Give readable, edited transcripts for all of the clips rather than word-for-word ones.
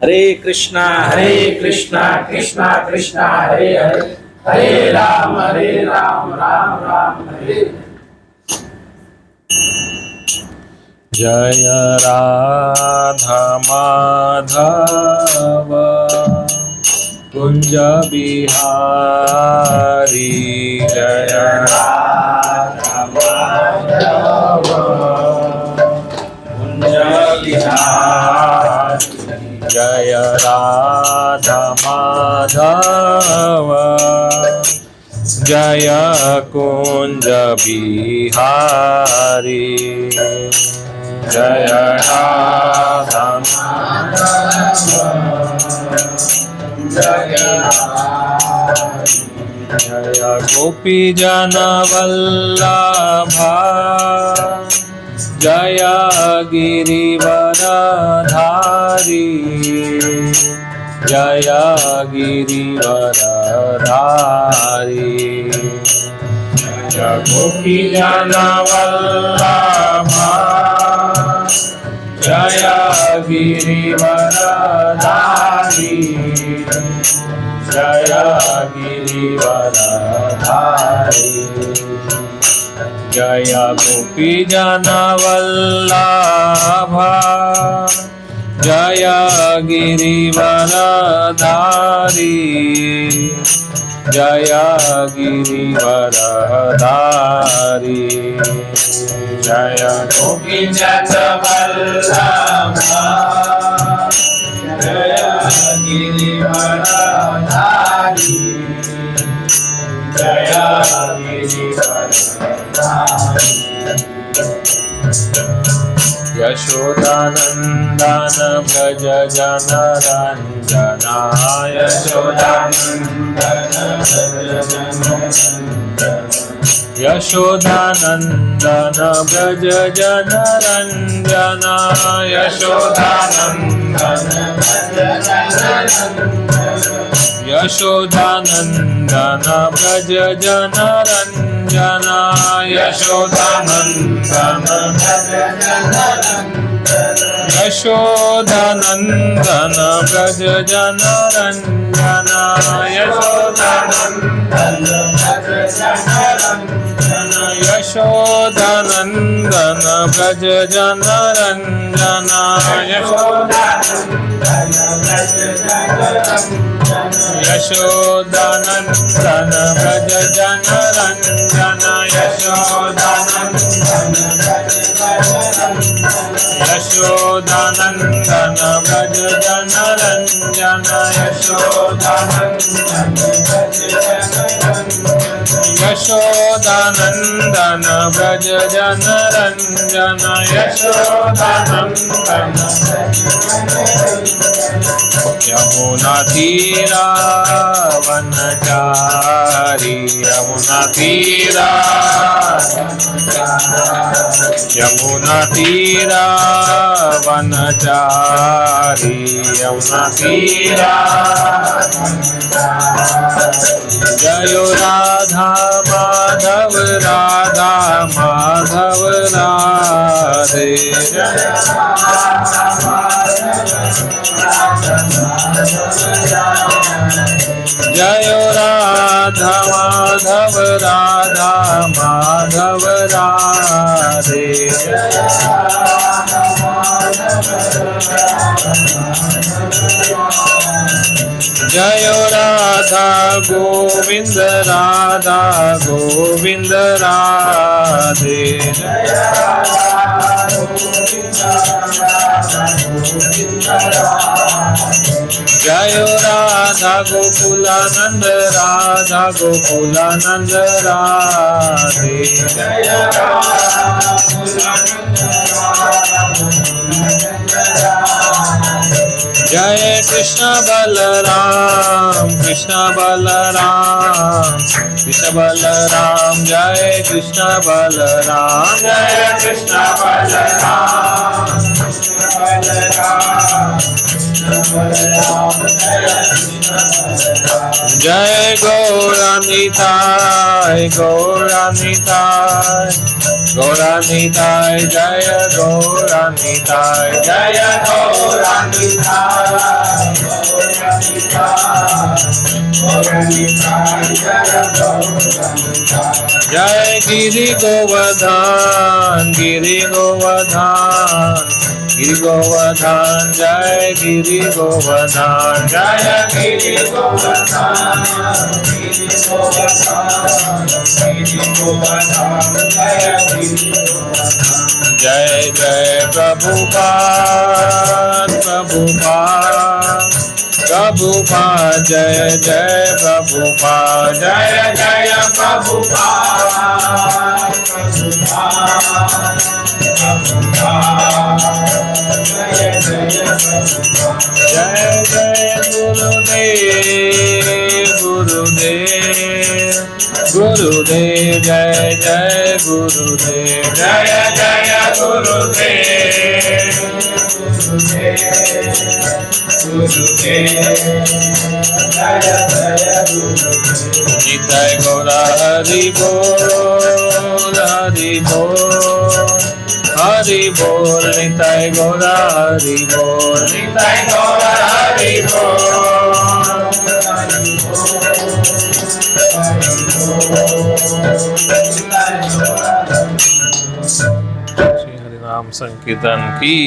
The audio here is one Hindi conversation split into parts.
हरे कृष्णा कृष्णा कृष्णा हरे हरे, हरे राम राम राम हरे। जय राधा माधव कुंज बिहारी, जय राधा माधव कुंज बिहारी, जय राधा माधव जय कुंज बिहारी, जय राधा माधव जय जय गोपी जन वल्लभा, जय गिरिवरधारी, जय गिरिवरधारी, जय गोपी जन वल्लभा, जय गिरिवरधारी, जय गिरिवरधारी, जय गोपी जन वल्लभा, जय गिरिवरधारी, जय गिरिवरधारी, जय गोपी जन वल्लभा, जय गिरिवरधारी, जय गिरिवरधारी। यशोदानंदन व्रज जनरंजना, यशोदानंदन व्रज जनरंजना, यशोदानंदन व्रज जनरंजना, यशोदानंदन व्रज जनरंजना, यशोदानंदन व्रज जनरंजना, यशोदानंदन व्रज जनरंजना, यशोदानंदन व्रज जनरंजना, यशोदानंदन व्रज जनरंजना, यशोदानंदन यमुना तीरा वनचारी, यमुना तीरा, यमुना तीरा वनचारी, यमुना तीरा, जय राधा माधव राधा माधव राधे, जय राधा माधव राधा माधव राधे, जय राधा गोविंद राधा गोविंद राधे, जय राधा गोकुलानंद राधा गोकुलानंद राधे, जय कृष्ण बलराम कृष्ण बलराम कृष्ण बलराम, जय कृष्ण बलराम, जय कृष्ण बलराम, जय गौरानिताय गौरानिताय गौरानिताय जय गौरानिताय जय गौरानिताय जय गिरि गोवर्धन गिरि गोवर्धन गिरि गोवर्धन जय गिरि गोवर्धन जय गिरि गोवर्धन जय जय प्रभुपाद प्रभुपाद प्रभुपाद जय जय प्रभुपाद जय जय प्रभुपाद जय जय गुरुदेव गुरुदेव गुरुदेव जय जय गुरुदेव जय जय गुरुदेव निताय गौरा हरि बोल हरि बोल हरि बोल निताय गौरा हरि बोल निताय गौरा हरि श्री हरिनाम संकीर्तन की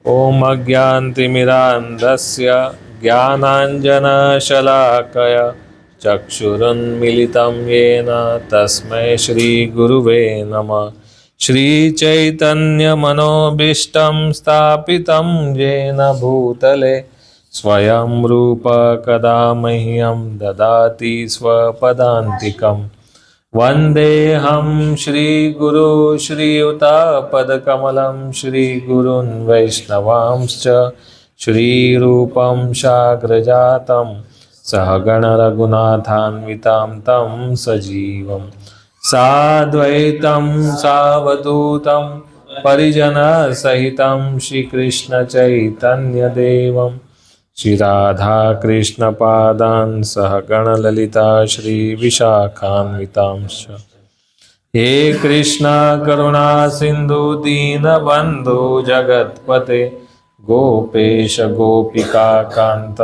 ओम अज्ञानतिमिरान्धस्य ज्ञानाञ्जनशलाकया चक्षुरुन्मिलितं येन तस्मै श्रीगुरुवे नमः श्रीचैतन्यमनोभीष्टं स्थापितं येन भूतले स्वयं रूप कदा मह्यं ददाति स्वपदान्तिकम् वन्देऽहं श्रीगुरु श्रीयुतापदकमलं श्रीगुरून् वैष्णवांश्च श्रीरूपं साग्रजातं सहगणरघुनाथान्वितां तं सजीवं साद्वैतं सावधूतं परिजनसहितं श्रीकृष्णचैतन्यदेवं श्रीराधाकृष्णपादान् सहगणललिता श्रीविशाखान्वितांश्च हे कृष्णा करुणा सिन्धु दीनबन्धु जगत्पते गोपेश गोपिका कान्त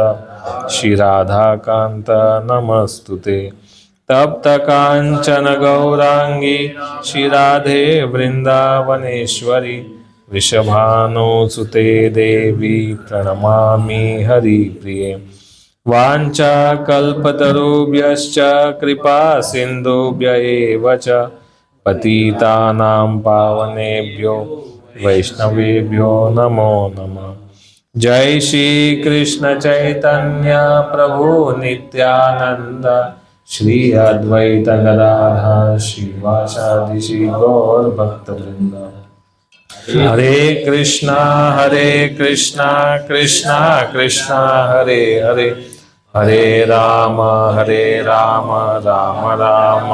श्रीराधाकान्त नमस्तुते तप्त काञ्चन गौरांगी श्रीराधे वृन्दावनेश्वरी वृषभानुसुते देवी प्रणमामि हरिप्रिये वाञ्छाकल्पतरुभ्यश्च कृपा सिन्धुभ्य एव च पतितानां पावनेभ्यो वैष्णवेभ्यो नमो नमः जय श्री कृष्ण चैतन्य प्रभु नित्यानंद श्री अद्वैत गदाधर श्रीवासादि श्री गौर भक्तवृंद हरे कृष्णा कृष्णा कृष्णा हरे हरे हरे राम राम राम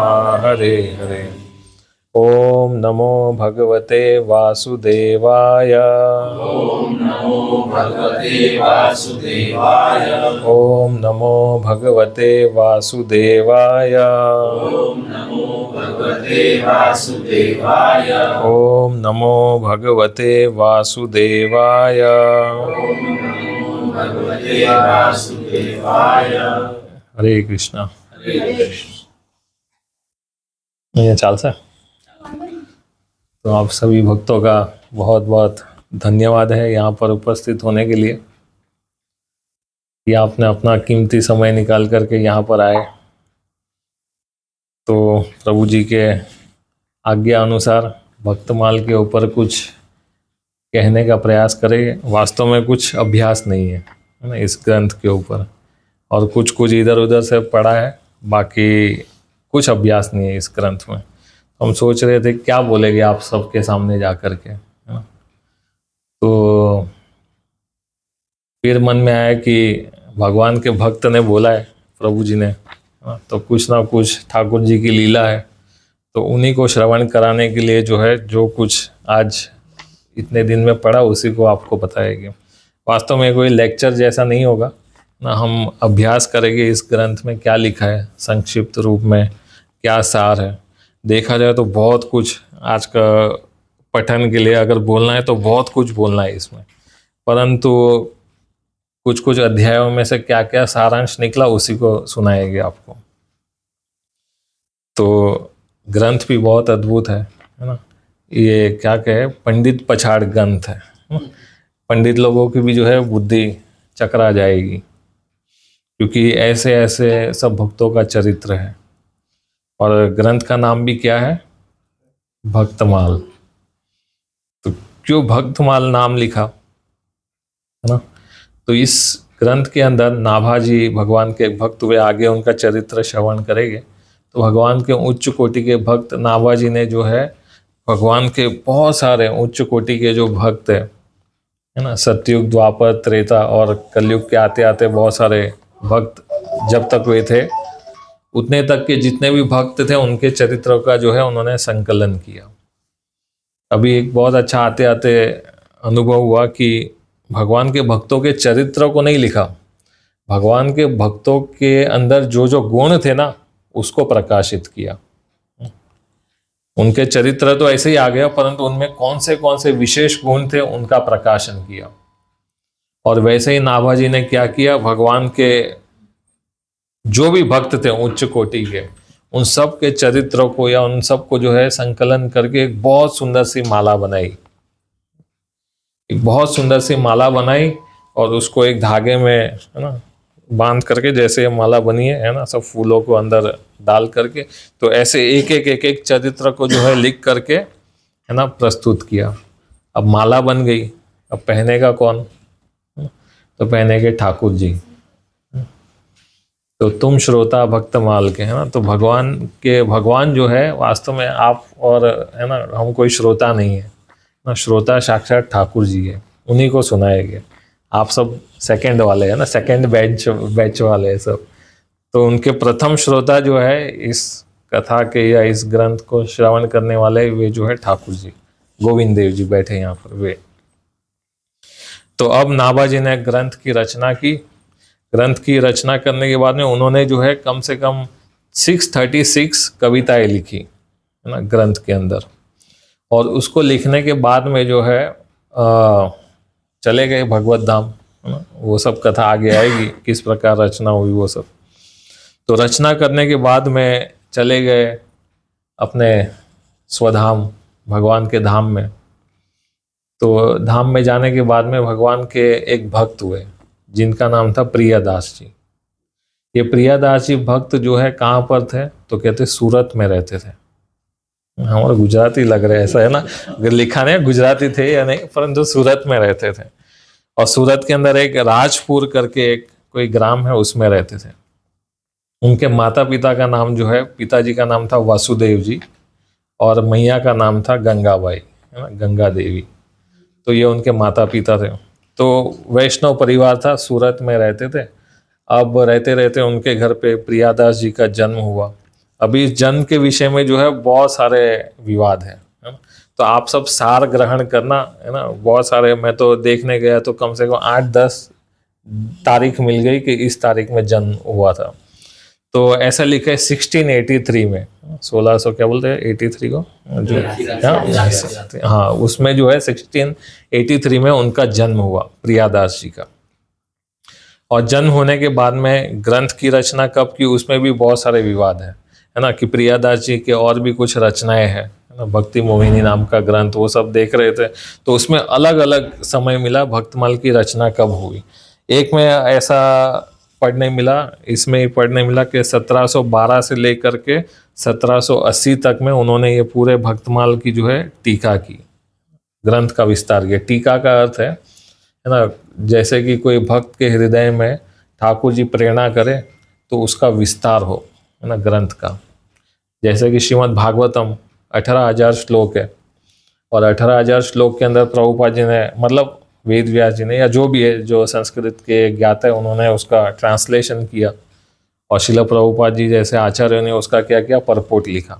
हरे हरे ओम नमो भगवते वासुदेवाय ओम नमो भगवते वासुदेवाय ओम नमो भगवते वासुदेवाय ओम नमो भगवते वासुदेवाय ओम नमो भगवते वासुदेवाय ओम नमो भगवते वासुदेवाय हरे कृष्णा हरे कृष्ण ये चालसा तो आप सभी भक्तों का बहुत बहुत धन्यवाद है यहाँ पर उपस्थित होने के लिए कि आपने अपना कीमती समय निकाल करके यहाँ पर आए। तो प्रभु जी के आज्ञा अनुसार भक्तमाल के ऊपर कुछ कहने का प्रयास करें। वास्तव में कुछ अभ्यास नहीं है ना इस ग्रंथ के ऊपर, और कुछ इधर उधर से पढ़ा है, बाकी कुछ अभ्यास नहीं है इस ग्रंथ में। तो हम सोच रहे थे क्या बोलेंगे आप सबके सामने जा कर के, है ना। तो फिर मन में आया कि भगवान के भक्त ने बोला है, प्रभु जी ने, तो कुछ ना कुछ ठाकुर जी की लीला है, तो उन्हीं को श्रवण कराने के लिए जो है जो कुछ आज इतने दिन में पढ़ा उसी को आपको बताएंगे। वास्तव में कोई लेक्चर जैसा नहीं होगा, ना हम अभ्यास करेंगे इस ग्रंथ में क्या लिखा है, संक्षिप्त रूप में क्या सार है। देखा जाए तो बहुत कुछ आज का पठन के लिए अगर बोलना है तो बहुत कुछ बोलना है इसमें, परंतु कुछ कुछ अध्यायों में से क्या क्या सारांश निकला उसी को सुनाएंगे आपको। तो ग्रंथ भी बहुत अद्भुत है ना। ये क्या कहे, पंडित पछाड़ ग्रंथ है ना? पंडित लोगों की भी जो है बुद्धि चकरा जाएगी, क्योंकि ऐसे ऐसे सब भक्तों का चरित्र है। और ग्रंथ का नाम भी क्या है, भक्तमाल। तो क्यों भक्तमाल नाम लिखा, है ना? तो इस ग्रंथ के अंदर नाभाजी भगवान के भक्त हुए, आगे उनका चरित्र श्रवण करेंगे तो भगवान के उच्च कोटि के भक्त नाभाजी ने जो है भगवान के बहुत सारे उच्च कोटि के जो भक्त है ना, सतयुग द्वापर त्रेता और कलयुग के आते आते बहुत सारे भक्त जब तक हुए थे उतने तक के जितने भी भक्त थे उनके चरित्रों का जो है उन्होंने संकलन किया। अभी एक बहुत अच्छा आते आते अनुभव हुआ कि भगवान के भक्तों के चरित्रों को नहीं लिखा, भगवान के भक्तों के अंदर जो जो गुण थे ना उसको प्रकाशित किया। उनके चरित्र तो ऐसे ही आ गया, परंतु उनमें कौन से विशेष गुण थे उनका प्रकाशन किया। और वैसे ही नाभाजी ने क्या किया, भगवान के जो भी भक्त थे उच्च कोटि के उन सब के चरित्रों को या उन सब को जो है संकलन करके एक बहुत सुंदर सी माला बनाई, एक बहुत सुंदर सी माला बनाई और उसको एक धागे में है ना बांध करके, जैसे ये माला बनी है ना, सब फूलों को अंदर डाल करके, तो ऐसे एक एक चरित्र को जो है लिख करके है ना प्रस्तुत किया। अब माला बन गई, अब पहनेगा कौन, तो पहनेंगे ठाकुर जी। तो तुम श्रोता भक्तमाल के, है ना। तो भगवान जो है वास्तव में आप और है ना हम कोई श्रोता नहीं है ना, श्रोता साक्षात ठाकुर जी है, उन्हीं को सुनाएंगे। आप सब सेकंड वाले है ना, सेकंड बैच वाले हैं सब। तो उनके प्रथम श्रोता जो है इस कथा के या इस ग्रंथ को श्रवण करने वाले वे जो है ठाकुर जी, गोविंद देव जी बैठे यहाँ पर वे। तो अब नाभाजी ने ग्रंथ की रचना की। ग्रंथ की रचना करने के बाद में उन्होंने जो है कम से कम 636 कविताएं लिखी है ना ग्रंथ के अंदर। और उसको लिखने के बाद में जो है चले गए भगवत धाम, है ना। वो सब कथा आगे आएगी किस प्रकार रचना हुई वो सब। तो रचना करने के बाद में चले गए अपने स्वधाम भगवान के धाम में। तो धाम में जाने के बाद में भगवान के एक भक्त हुए जिनका नाम था प्रियादास जी। ये प्रियादास जी भक्त जो है कहाँ पर थे, तो कहते सूरत में रहते थे। हमारे गुजराती लग रहे ऐसा है ना, लिखा नहीं गुजराती थे या नहीं, परंतु सूरत में रहते थे। और सूरत के अंदर एक राजपुर करके एक कोई ग्राम है उसमें रहते थे। उनके माता पिता का नाम जो है, पिताजी का नाम था वासुदेव जी और मैया का नाम था गंगाबाई, है ना, गंगा देवी। तो ये उनके माता पिता थे। तो वैष्णव परिवार था, सूरत में रहते थे। अब रहते रहते उनके घर पे प्रियादास जी का जन्म हुआ। अभी इस जन्म के विषय में जो है बहुत सारे विवाद है ना। तो आप सब सार ग्रहण करना, है ना। बहुत सारे, मैं तो देखने गया तो कम से कम 8-10 तारीख मिल गई कि इस तारीख में जन्म हुआ था। तो ऐसा लिखा है 1683 में, 1600 क्या बोलते हैं 83 को जो, हाँ उसमें जो है 1683 में उनका जन्म हुआ प्रियादास जी का। और जन्म होने के बाद में ग्रंथ की रचना कब की उसमें भी बहुत सारे विवाद है ना। कि प्रियादास जी के और भी कुछ रचनाएं हैं ना, भक्ति मोहिनी नाम का ग्रंथ, वो सब देख रहे थे तो उसमें अलग अलग समय मिला भक्तमाल की रचना कब हुई। एक में ऐसा पढ़ने मिला, इसमें ही पढ़ने मिला कि 1712 से लेकर के 1780 तक में उन्होंने ये पूरे भक्तमाल की जो है टीका की, ग्रंथ का विस्तार किया। टीका का अर्थ है ना, जैसे कि कोई भक्त के हृदय में ठाकुर जी प्रेरणा करे तो उसका विस्तार हो, है ना, ग्रंथ का। जैसे कि श्रीमद् भागवतम 18,000 श्लोक है और 18,000 श्लोक के अंदर प्रभुपाद जी ने, मतलब वेद व्यास जी ने या जो भी है जो संस्कृत के ज्ञाता है उन्होंने उसका ट्रांसलेशन किया। और शिला प्रभुपाद जी जैसे आचार्यों ने उसका क्या किया, परपोट लिखा।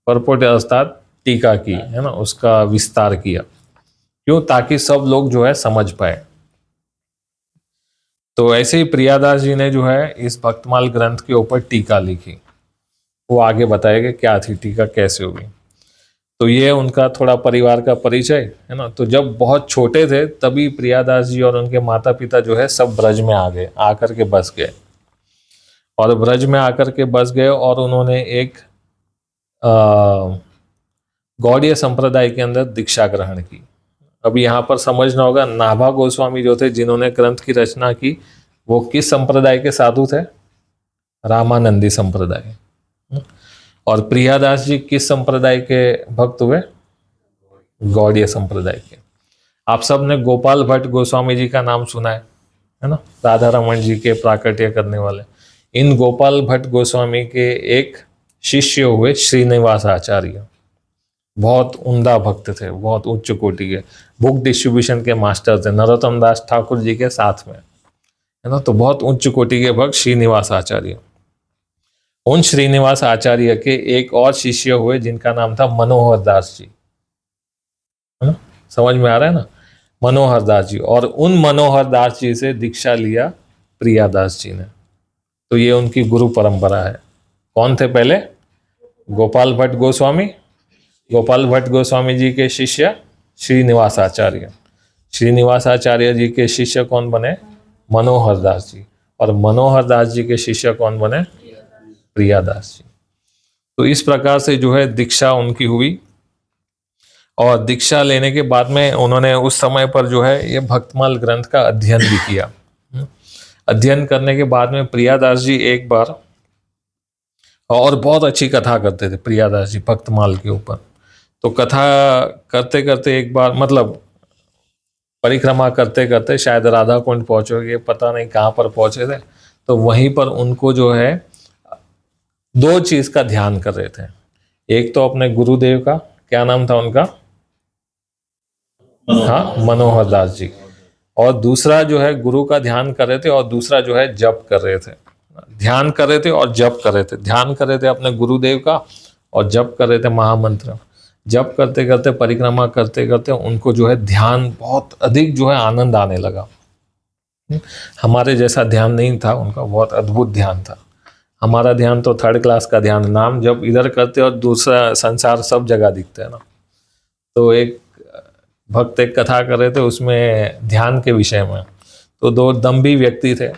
परपोट अर्थात टीका की, है ना, उसका विस्तार किया। क्यों, ताकि सब लोग जो है समझ पाए। तो ऐसे ही प्रियादास जी ने जो है इस भक्तमाल ग्रंथ के ऊपर टीका लिखी। वो आगे बताएगा क्या थी टीका, कैसे हुई। तो ये उनका थोड़ा परिवार का परिचय है ना। तो जब बहुत छोटे थे तभी प्रियादास जी और उनके माता पिता जो है सब ब्रज में आ गए, आकर के बस गए। और ब्रज में आकर के बस गए और उन्होंने एक गौड़ीय संप्रदाय के अंदर दीक्षा ग्रहण की। अब यहाँ पर समझना होगा, नाभा गोस्वामी जो थे जिन्होंने ग्रंथ की रचना की, वो किस संप्रदाय के साधु थे? रामानंदी संप्रदाय। और प्रियादास जी किस संप्रदाय के भक्त हुए? गौड़ीय संप्रदाय के। आप सब ने गोपाल भट्ट गोस्वामी जी का नाम सुना है ना, राधा रमन जी के प्राकट्य करने वाले। इन गोपाल भट्ट गोस्वामी के एक शिष्य हुए श्रीनिवास आचार्य। बहुत उम्दा भक्त थे, बहुत उच्च कोटि के, बुक डिस्ट्रीब्यूशन के मास्टर थे, नरोत्तम दास ठाकुर जी के साथ में, है ना। तो बहुत उच्च कोटि के भक्त श्रीनिवास आचार्य। उन श्रीनिवास आचार्य के एक और शिष्य हुए जिनका नाम था मनोहर दास जी, है ना। समझ में आ रहा है ना, मनोहर दास जी। और उन मनोहर दास जी से दीक्षा लिया प्रियादास जी ने। तो ये उनकी गुरु परंपरा है। कौन थे पहले? गोपाल भट्ट गोस्वामी। गोपाल भट्ट गोस्वामी जी के शिष्य श्रीनिवास आचार्य। श्रीनिवास आचार्य जी के शिष्य कौन बने? मनोहर दास जी। और मनोहर दास जी के शिष्य कौन बने? प्रियादास जी। तो इस प्रकार से जो है दीक्षा उनकी हुई। और दीक्षा लेने के बाद में उन्होंने उस समय पर जो है ये भक्तमाल ग्रंथ का अध्ययन भी किया। अध्ययन करने के बाद में प्रियादास जी एक बार, और बहुत अच्छी कथा करते थे प्रियादास जी भक्तमाल के ऊपर। तो कथा करते करते एक बार, मतलब परिक्रमा करते करते शायद राधा कुंड पहुंचोगे, पता नहीं कहाँ पर पहुंचे थे। तो वहीं पर उनको जो है दो चीज का ध्यान कर रहे थे। एक तो अपने गुरुदेव का, क्या नाम था उनका? हाँ, मनोहर दास जी। और दूसरा जो है गुरु का ध्यान कर रहे थे, और दूसरा जो है जप कर रहे थे। ध्यान कर रहे थे और जप कर रहे थे। ध्यान कर रहे थे अपने गुरुदेव का और जप कर रहे थे महामंत्र। जप करते करते, परिक्रमा करते करते उनको जो है ध्यान बहुत अधिक जो है आनंद आने लगा। हमारे जैसा ध्यान नहीं था उनका, बहुत अद्भुत ध्यान था। हमारा ध्यान तो थर्ड क्लास का ध्यान, नाम जब इधर करते और दूसरा संसार सब जगह दिखते है ना। तो एक भक्त एक कथा कर रहे थे उसमें ध्यान के विषय में। तो दो दम्भी व्यक्ति थे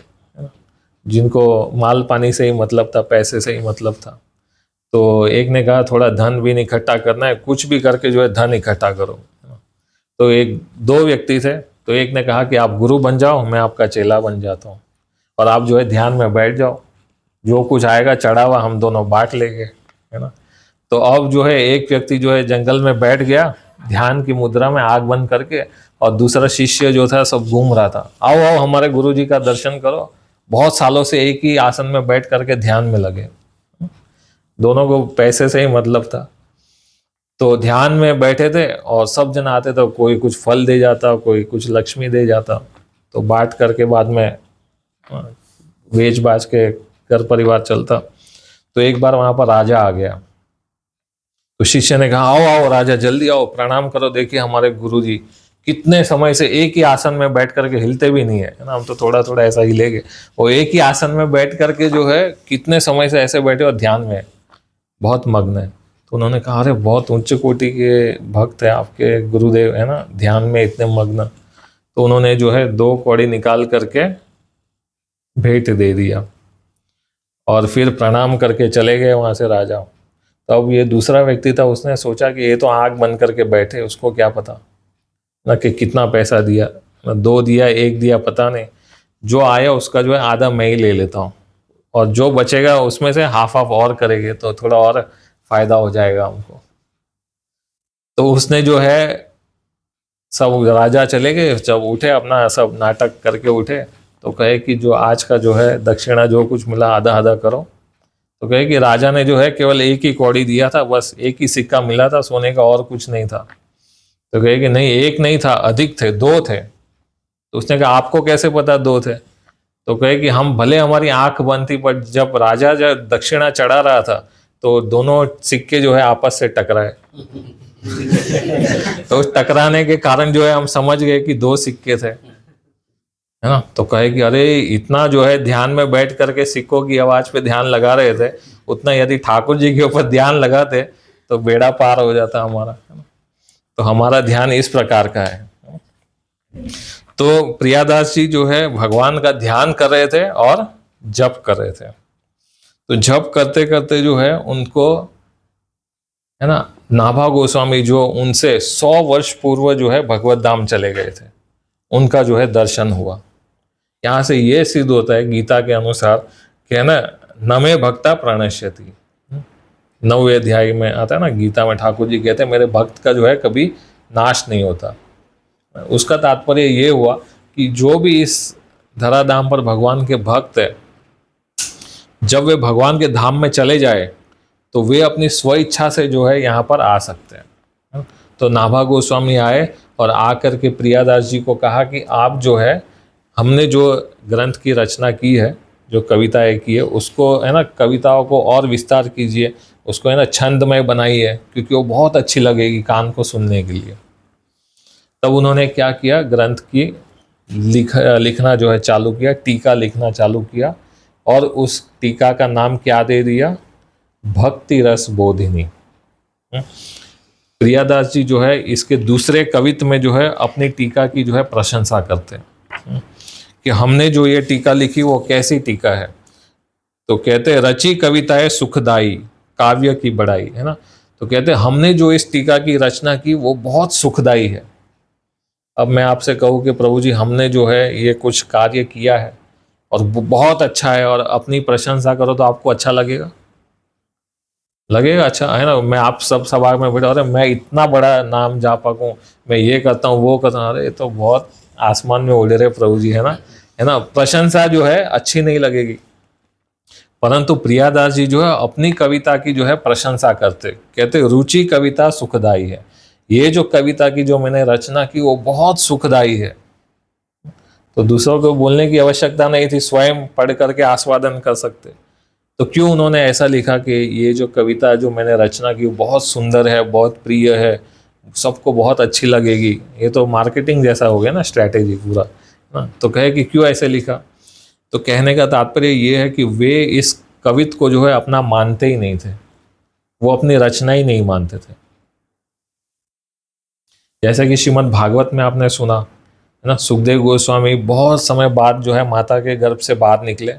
जिनको माल पानी से ही मतलब था, पैसे से ही मतलब था। तो एक ने कहा थोड़ा धन भी इकट्ठा करना है, कुछ भी करके जो है धन इकट्ठा करो। तो दो व्यक्ति थे। तो एक ने कहा कि आप गुरु बन जाओ, मैं आपका चेला बन जाता हूँ, और आप जो है ध्यान में बैठ जाओ, जो कुछ आएगा चढ़ावा हम दोनों बांट लेंगे, है ना। तो अब जो है एक व्यक्ति जो है जंगल में बैठ गया ध्यान की मुद्रा में आग बंद करके, और दूसरा शिष्य जो था सब घूम रहा था, आओ आओ हमारे गुरु जी का दर्शन करो। बहुत सालों से एक ही आसन में बैठ करके ध्यान में लगे, दोनों को पैसे से ही मतलब था। तो ध्यान में बैठे थे और सब जन आते तो कोई कुछ फल दे जाता, कोई कुछ लक्ष्मी दे जाता। तो बांट करके बाद में बेच बाच के घर परिवार चलता। तो एक बार वहां पर राजा आ गया। तो शिष्य ने कहा आओ आओ राजा जल्दी आओ, प्रणाम करो, देखिए हमारे गुरुजी कितने समय से एक ही आसन में बैठ करके हिलते भी नहीं है ना, हम तो थोड़ा थोड़ा ऐसा हिलेंगे, वो एक ही आसन में बैठ करके जो है कितने समय से ऐसे बैठे और ध्यान में बहुत मग्न है। तो उन्होंने कहा अरे बहुत उच्च कोटि के भक्त है आपके गुरुदेव, है ना, ध्यान में इतने मग्न। तो उन्होंने जो है 2 कौड़ी निकाल करके भेंट दे दिया और फिर प्रणाम करके चले गए वहां से राजा। तो अब ये दूसरा व्यक्ति था, उसने सोचा कि ये तो आग बंद करके बैठे, उसको क्या पता ना कि कितना पैसा दिया, ना 2 दिया 1 दिया पता नहीं। जो आया उसका जो है आधा मैं ही ले लेता हूँ, और जो बचेगा उसमें से हाफ और करेंगे तो थोड़ा और फायदा हो जाएगा हमको। तो उसने जो है सब राजा चले गए, जब उठे अपना सब नाटक करके उठे तो कहे कि जो आज का जो है दक्षिणा जो कुछ मिला आधा आधा करो। तो कहे कि राजा ने जो है केवल 1 ही कौड़ी दिया था, बस 1 ही सिक्का मिला था सोने का और कुछ नहीं था। तो कहे कि नहीं 1 नहीं था, अधिक थे, 2 थे। तो उसने कहा आपको कैसे पता 2 थे? तो कहे कि हम भले हमारी आंख बंद थी, पर जब राजा जब दक्षिणा चढ़ा रहा था तो दोनों सिक्के जो है आपस से टकराए। तो उस टकराने के कारण जो है हम समझ गए कि 2 सिक्के थे। है ना। तो कहे कि अरे इतना जो है ध्यान में बैठ करके सिक्कों की आवाज पे ध्यान लगा रहे थे, उतना यदि ठाकुर जी के ऊपर ध्यान लगाते तो बेड़ा पार हो जाता हमारा, है ना। तो हमारा ध्यान इस प्रकार का है। तो प्रियादास जी जो है भगवान का ध्यान कर रहे थे और जप कर रहे थे। तो जप करते करते जो है उनको, है ना, नाभा गोस्वामी जो उनसे 100 वर्ष पूर्व जो है भगवत धाम चले गए थे, उनका जो है दर्शन हुआ। यहाँ से ये सिद्ध होता है गीता के अनुसार कि, है ना, नमे भक्ता प्रणश्यति, 9वें अध्याय में आता है ना गीता में, ठाकुर जी कहते हैं मेरे भक्त का जो है कभी नाश नहीं होता। उसका तात्पर्य ये हुआ कि जो भी इस धराधाम पर भगवान के भक्त है, जब वे भगवान के धाम में चले जाए तो वे अपनी स्व इच्छा से जो है यहाँ पर आ सकते हैं। तो नाभा गोस्वामी आए और आकर के प्रियादास जी को कहा कि आप जो है, हमने जो ग्रंथ की रचना की है, जो कविताएं की है, उसको, है ना, कविताओं को और विस्तार कीजिए, उसको, है ना, छंदमय बनाइए, क्योंकि वो बहुत अच्छी लगेगी कान को सुनने के लिए। तब उन्होंने क्या किया, ग्रंथ की लिखना जो है चालू किया, टीका लिखना चालू किया, और उस टीका का नाम क्या दे दिया, भक्ति रस बोधिनी। प्रियादास जी जो है इसके दूसरे कवित्व में जो है अपनी टीका की जो है प्रशंसा करते हैं कि हमने जो ये टीका लिखी वो कैसी टीका है। तो कहते हैं रची कविता है सुखदाई, काव्य की बड़ाई, है ना। तो कहते हैं हमने जो इस टीका की रचना की वो बहुत सुखदाई है। अब मैं आपसे कहूँ कि प्रभु जी हमने जो है ये कुछ कार्य किया है और बहुत अच्छा है, और अपनी प्रशंसा करो तो आपको अच्छा लगेगा, लगेगा अच्छा, है ना। मैं आप सब सभा में बैठा, अरे मैं इतना बड़ा नाम जापक हूँ, मैं ये करता हूँ वो करता हूँ, अरे ये तो बहुत आसमान में उड़ रहे प्रभु जी, है ना। प्रशंसा जो है अच्छी नहीं लगेगी। परंतु प्रियादास जी जो है अपनी कविता की जो है प्रशंसा करते, कहते रुचि कविता सुखदाई है, ये जो कविता की जो मैंने रचना की वो बहुत सुखदाई है। तो दूसरों को बोलने की आवश्यकता नहीं थी, स्वयं पढ़ करके आस्वादन कर सकते। तो क्यों उन्होंने ऐसा लिखा कि ये जो कविता जो मैंने रचना की वो बहुत सुंदर है, बहुत प्रिय है, सबको बहुत अच्छी लगेगी। ये तो मार्केटिंग जैसा हो गया ना, स्ट्रैटेजी पूरा ना। तो कहे कि क्यों ऐसे लिखा, तो कहने का तात्पर्य ये है कि वे इस कवित्व को जो है अपना मानते ही नहीं थे, वो अपनी रचना ही नहीं मानते थे। जैसा कि श्रीमद् भागवत में आपने सुना, है ना, सुखदेव गोस्वामी बहुत समय बाद जो है माता के गर्भ से बाहर निकले,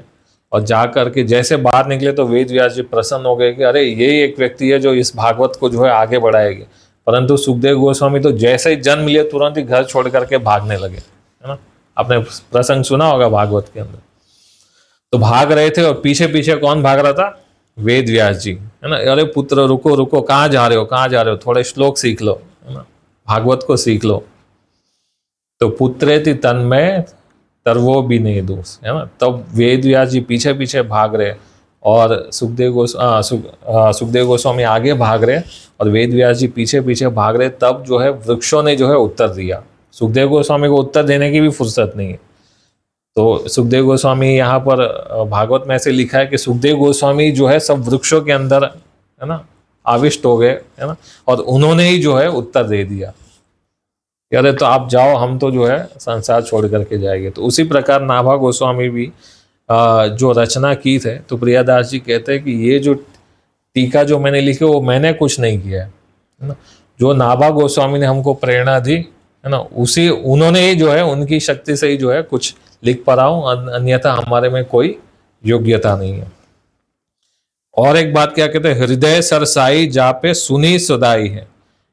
और जा करके जैसे बाहर निकले तो वेद व्यास जी प्रसन्न हो गए कि अरे यही एक व्यक्ति है जो इस भागवत को जो है आगे बढ़ाएगी। परंतु सुखदेव गोस्वामी तो जैसे ही जन्म लिए तुरंत ही घर छोड़ करके भागने लगे, है ना। आपने प्रसंग सुना होगा भागवत के अंदर। तो भाग रहे थे और पीछे पीछे कौन भाग रहा था, वेद व्यास जी, है ना। अरे पुत्र रुको रुको, कहाँ जा रहे हो, कहाँ जा रहे हो, थोड़े श्लोक सीख लो, है ना, भागवत को सीख लो। तो पुत्रेति तन्मय तरवो भी नहीं दोष, है ना। तब वेद व्यास जी पीछे पीछे भाग रहे और सुखदेव गोस्वामी आगे भाग रहे और वेद व्यास जी पीछे पीछे भाग रहे। तब जो है वृक्षों ने जो है उत्तर दिया, सुखदेव गोस्वामी को उत्तर देने की भी फुर्सत नहीं है। तो सुखदेव गोस्वामी यहाँ पर भागवत में ऐसे लिखा है कि सुखदेव गोस्वामी जो है सब वृक्षों के अंदर, है ना, आविष्ट हो गए, है ना, और उन्होंने ही जो है उत्तर दे दिया, अरे तो आप जाओ, हम तो जो है संसार छोड़ करके जाएंगे। तो उसी प्रकार नाभा गोस्वामी भी जो रचना की थे, तो प्रियादास जी कहते हैं कि ये जो टीका जो मैंने लिखी वो मैंने कुछ नहीं किया है ना, जो नाभा गोस्वामी ने हमको प्रेरणा दी, है ना, उसी उन्होंने ही जो है उनकी शक्ति से ही जो है कुछ लिख पा रहा हूँ, अन्यथा हमारे में कोई योग्यता नहीं है। और एक बात क्या कहते हैं, हृदय सरसाई जा पे सुनी सदाई है,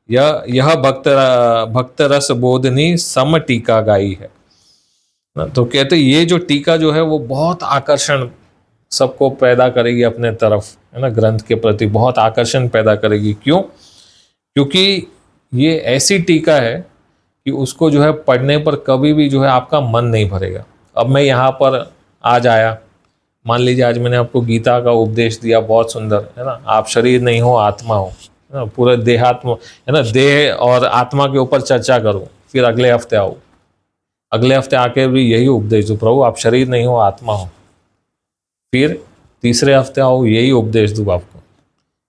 यह भक्त रस बोधनी सम टीका गाई है। तो कहते ये जो टीका जो है वो बहुत आकर्षण सबको पैदा करेगी अपने तरफ, है ना, ग्रंथ के प्रति बहुत आकर्षण पैदा करेगी। क्यों? क्योंकि ये ऐसी टीका है कि उसको जो है पढ़ने पर कभी भी जो है आपका मन नहीं भरेगा। अब मैं यहाँ पर आज आया, मान लीजिए आज मैंने आपको गीता का उपदेश दिया, बहुत सुंदर, है ना, आप शरीर नहीं हो आत्मा हो, पूरे देहात्म, है ना, देह और आत्मा के ऊपर चर्चा करूं, फिर अगले हफ्ते आओ, अगले हफ्ते आके भी यही उपदेश दूं, प्रभु आप शरीर नहीं हो आत्मा हो, फिर तीसरे हफ्ते आओ यही उपदेश दूं आपको,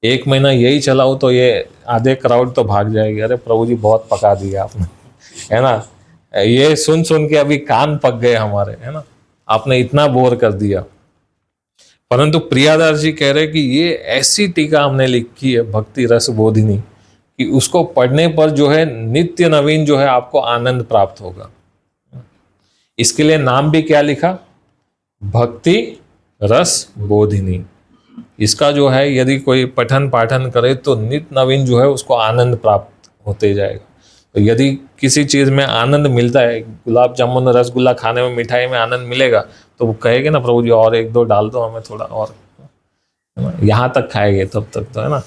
1 महीना यही चलाओ तो ये आधे क्राउड तो भाग जाएगी, अरे प्रभु जी बहुत पका दिया आपने, है ना, ये सुन सुन के अभी कान पक गए हमारे, है ना, आपने इतना बोर कर दिया। परंतु प्रियादास जी कह रहे कि ये ऐसी टीका हमने लिखी है भक्ति रस बोधिनी कि उसको पढ़ने पर जो है नित्य नवीन जो है आपको आनंद प्राप्त होगा। इसके लिए नाम भी क्या लिखा, भक्ति रस बोधिनी। इसका जो है यदि कोई पठन पाठन करे तो नित्य नवीन जो है उसको आनंद प्राप्त होते जाएगा। तो यदि किसी चीज में आनंद मिलता है, गुलाब जामुन रसगुल्ला खाने में, मिठाई में आनंद मिलेगा, तो वो कहेंगे ना प्रभु जी और एक दो डाल दो हमें थोड़ा और, है ना, यहाँ तक खाएंगे तब तक, तो है ना।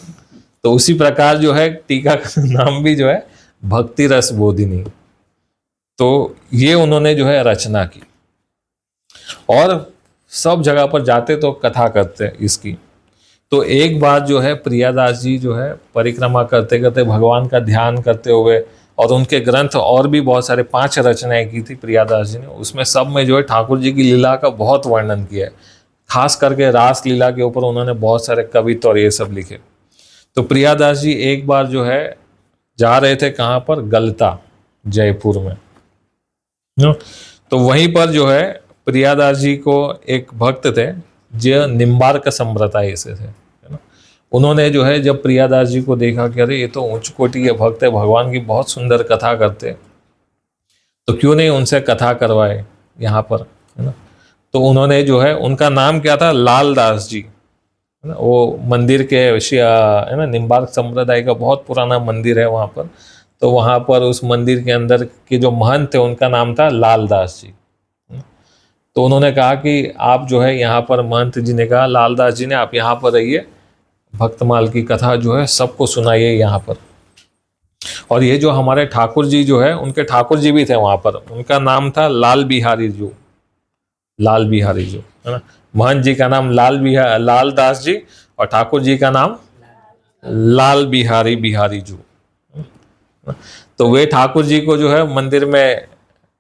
तो उसी प्रकार जो है टीका का नाम भी जो है भक्ति रस बोधिनी। तो ये उन्होंने जो है रचना की, और सब जगह पर जाते तो कथा करते इसकी। तो एक बार जो है प्रियादास जी जो है परिक्रमा करते करते भगवान का ध्यान करते हुए, और उनके ग्रंथ और भी बहुत सारे 5 रचनाएं की थी प्रियादास जी ने, उसमें सब में जो है ठाकुर जी की लीला का बहुत वर्णन किया है। खास करके रास लीला के ऊपर उन्होंने बहुत सारे कवित्व और ये सब लिखे। तो प्रियादास जी एक बार जो है जा रहे थे कहाँ पर, गलता, जयपुर में। तो वहीं पर जो है प्रियादास जी को एक भक्त थे जो निम्बार्क संप्रदाय से थे, है ना। उन्होंने जो है जब प्रियादास जी को देखा कि अरे ये तो उच्च कोटि के भक्त है, भगवान की बहुत सुंदर कथा करते, तो क्यों नहीं उनसे कथा करवाए यहाँ पर, है ना। तो उन्होंने जो है, उनका नाम क्या था, लाल दास जी, है ना। वो मंदिर के है ना, निम्बार्क संप्रदाय का बहुत पुराना मंदिर है वहाँ पर। तो वहाँ पर उस मंदिर के अंदर के जो महंत थे उनका नाम था लाल दास जी। तो उन्होंने कहा कि आप जो है यहाँ पर, महंत जी ने कहा लाल दास जी ने, आप यहाँ पर रहिए, भक्तमाल की कथा जो है सबको सुनाइए यहाँ पर। और ये जो हमारे ठाकुर जी जो है, उनके ठाकुर जी भी थे वहाँ पर, उनका नाम था लाल बिहारी जो, लाल बिहारी जो, है ना। महंत जी का नाम लाल दास जी, और ठाकुर जी का नाम लाल बिहारी जो। तो वे ठाकुर जी को जो है मंदिर में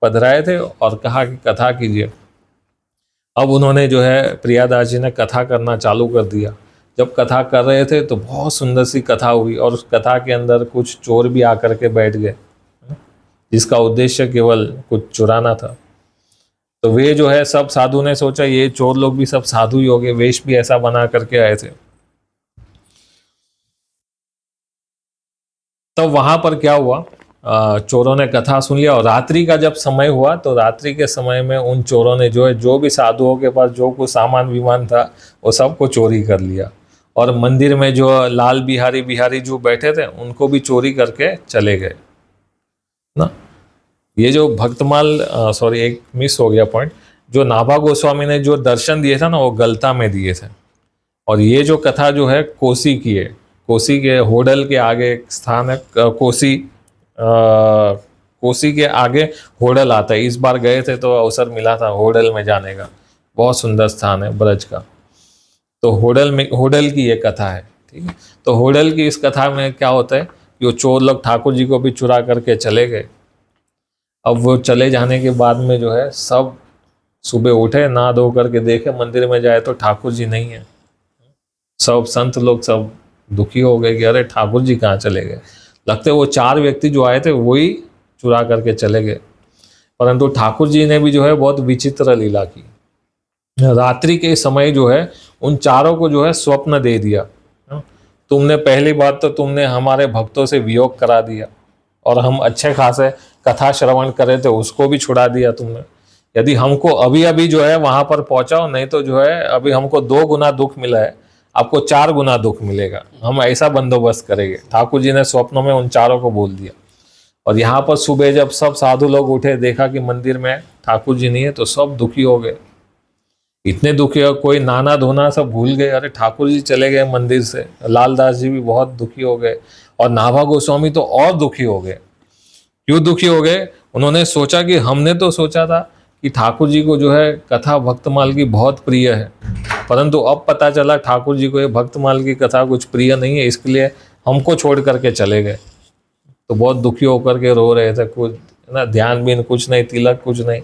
पधराए थे और कहा कि कथा कीजिए। अब उन्होंने जो है प्रियादास जी ने कथा करना चालू कर दिया। जब कथा कर रहे थे तो बहुत सुंदर सी कथा हुई, और उस कथा के अंदर कुछ चोर भी आकर के बैठ गए, जिसका उद्देश्य केवल कुछ चुराना था। तो वे जो है सब साधु ने सोचा ये चोर लोग भी सब साधु ही हो गए, वेश भी ऐसा बना करके आए थे। तब वहां पर क्या हुआ, चोरों ने कथा सुन लिया, और रात्रि का जब समय हुआ तो रात्रि के समय में उन चोरों ने जो है, जो भी साधुओं के पास जो कुछ सामान विमान था वो सबको चोरी कर लिया, और मंदिर में जो लाल बिहारी जो बैठे थे उनको भी चोरी करके चले गए ना। ये जो भक्तमाल, सॉरी एक मिस हो गया पॉइंट, जो नाभा गोस्वामी ने जो दर्शन दिए थे ना वो गलता में दिए थे। और ये जो कथा जो है कोसी की है, कोसी के होडल के आगे एक स्थान है, कोसी के आगे होडल आता है। इस बार गए थे तो अवसर मिला था होडल में जाने का, बहुत सुंदर स्थान है ब्रज का। तो होडल की ये कथा है, ठीक है। तो होडल की इस कथा में क्या होता है कि वो चोर लोग ठाकुर जी को भी चुरा करके चले गए। अब वो चले जाने के बाद में जो है सब सुबह उठे, नहा धो करके देखे मंदिर में जाए तो ठाकुर जी नहीं है। सब संत लोग सब दुखी हो गए कि अरे ठाकुर जी कहाँ चले गए। लगते वो 4 व्यक्ति जो आए थे वही चुरा करके चले गए। परंतु ठाकुर जी ने भी जो है बहुत विचित्र लीला की। रात्रि के समय जो है उन चारों को जो है स्वप्न दे दिया, तुमने पहली बात तो तुमने हमारे भक्तों से वियोग करा दिया, और हम अच्छे खासे कथा श्रवण करे थे उसको भी छुड़ा दिया तुमने। यदि हमको अभी अभी जो है वहां पर पहुंचाओ, नहीं तो जो है अभी हमको 2 गुना दुख मिला है, आपको 4 गुना दुख मिलेगा, हम ऐसा बंदोबस्त करेंगे। ठाकुर जी ने स्वप्नों में उन चारों को बोल दिया। और यहाँ पर सुबह जब सब साधु लोग उठे, देखा कि मंदिर में ठाकुर जी नहीं है, तो सब दुखी हो गए। इतने दुखी हो, कोई नाना धोना सब भूल गए, अरे ठाकुर जी चले गए मंदिर से। लालदास जी भी बहुत दुखी हो गए, और नाभा गोस्वामी तो और दुखी हो गए। क्यों दुखी हो गए? उन्होंने सोचा कि हमने तो सोचा था कि ठाकुर जी को जो है कथा भक्तमाल की बहुत प्रिय है, परंतु अब पता चला ठाकुर जी को ये भक्तमाल की कथा कुछ प्रिय नहीं है, इसके लिए हमको छोड़ करके चले गए। तो बहुत दुखी होकर के रो रहे थे, कुछ ना ध्यान भी कुछ नहीं, तिलक कुछ नहीं,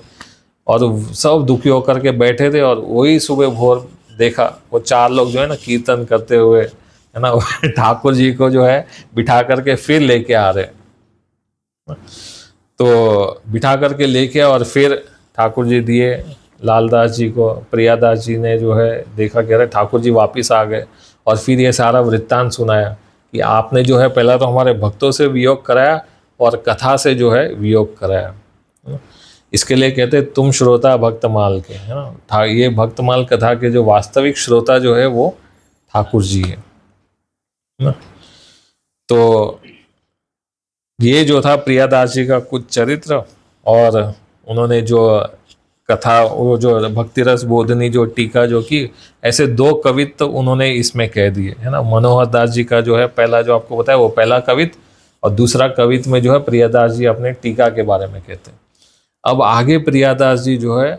और सब दुखी होकर के बैठे थे। और वही सुबह भोर देखा वो 4 लोग जो है ना कीर्तन करते हुए, है ना, ठाकुर जी को जो है बिठा करके फिर लेके आ रहे। तो बिठा करके लेके और फिर ठाकुर जी दिए लालदास जी को। प्रियादास जी ने जो है देखा, कह रहे ठाकुर जी वापस आ गए, और फिर ये सारा वृत्तांत सुनाया कि आपने जो है पहला तो हमारे भक्तों से वियोग कराया और कथा से जो है वियोग कराया। इसके लिए कहते हैं तुम श्रोता भक्तमाल के, है ना। ये भक्तमाल कथा के जो वास्तविक श्रोता जो है वो ठाकुर जी है ना। तो ये जो था प्रियादास जी का कुछ चरित्र, और उन्होंने जो कथा, वो जो भक्ति रस बोधनी जो टीका जो की, ऐसे 2 कवित्व उन्होंने इसमें कह दिए, है ना। मनोहर दास जी का जो है पहला जो आपको बताया वो पहला कवित्व, और दूसरा कवित्व में जो है प्रियादास जी अपने टीका के बारे में कहते हैं। अब आगे प्रियादास जी जो है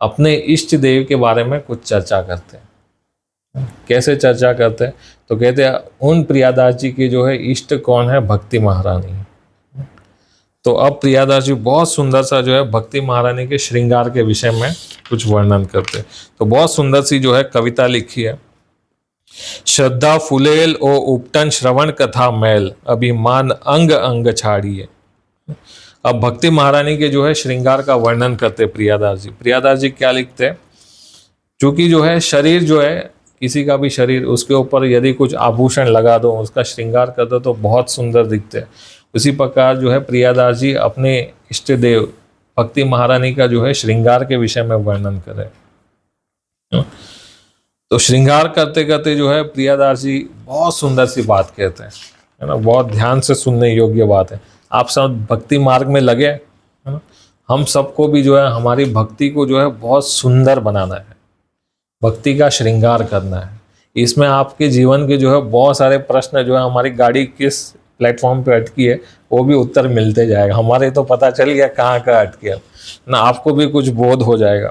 अपने इष्ट देव के बारे में कुछ चर्चा करते हैं। कैसे चर्चा करते हैं, तो कहते हैं उन प्रियादास जी की जो है इष्ट कौन है, भक्ति महारानी। तो अब प्रियादास जी बहुत सुंदर सा जो है भक्ति महारानी के श्रृंगार के विषय में कुछ वर्णन करते हैं। तो बहुत सुंदर सी जो है कविता लिखी है। श्रद्धा फुलेल ओ उपटन श्रवण कथा मैल, अभिमान अंग अंग छाड़िए। अब भक्ति महारानी के जो है श्रृंगार का वर्णन करते प्रियादास जी। प्रियादास जी क्या लिखते हैं, चूंकि जो है शरीर जो है किसी का भी शरीर, उसके ऊपर यदि कुछ आभूषण लगा दो, उसका श्रृंगार कर दो तो बहुत सुंदर दिखते हैं। उसी प्रकार जो है प्रियादास जी अपने इष्ट देव भक्ति महारानी का जो है श्रृंगार के विषय में वर्णन करें। तो श्रृंगार करते करते जो है प्रियादास जी बहुत सुंदर सी बात कहते हैं, है ना। बहुत ध्यान से सुनने योग्य बात है। आप सब भक्ति मार्ग में लगे, है ना। हम सबको भी जो है हमारी भक्ति को जो है बहुत सुंदर बनाना है, भक्ति का श्रृंगार करना है। इसमें आपके जीवन के जो है बहुत सारे प्रश्न जो है, हमारी गाड़ी किस प्लेटफॉर्म पे अटकी है वो भी उत्तर मिलते जाएगा। हमारे तो पता चल गया कहाँ अटकी है ना, आपको भी कुछ बोध हो जाएगा।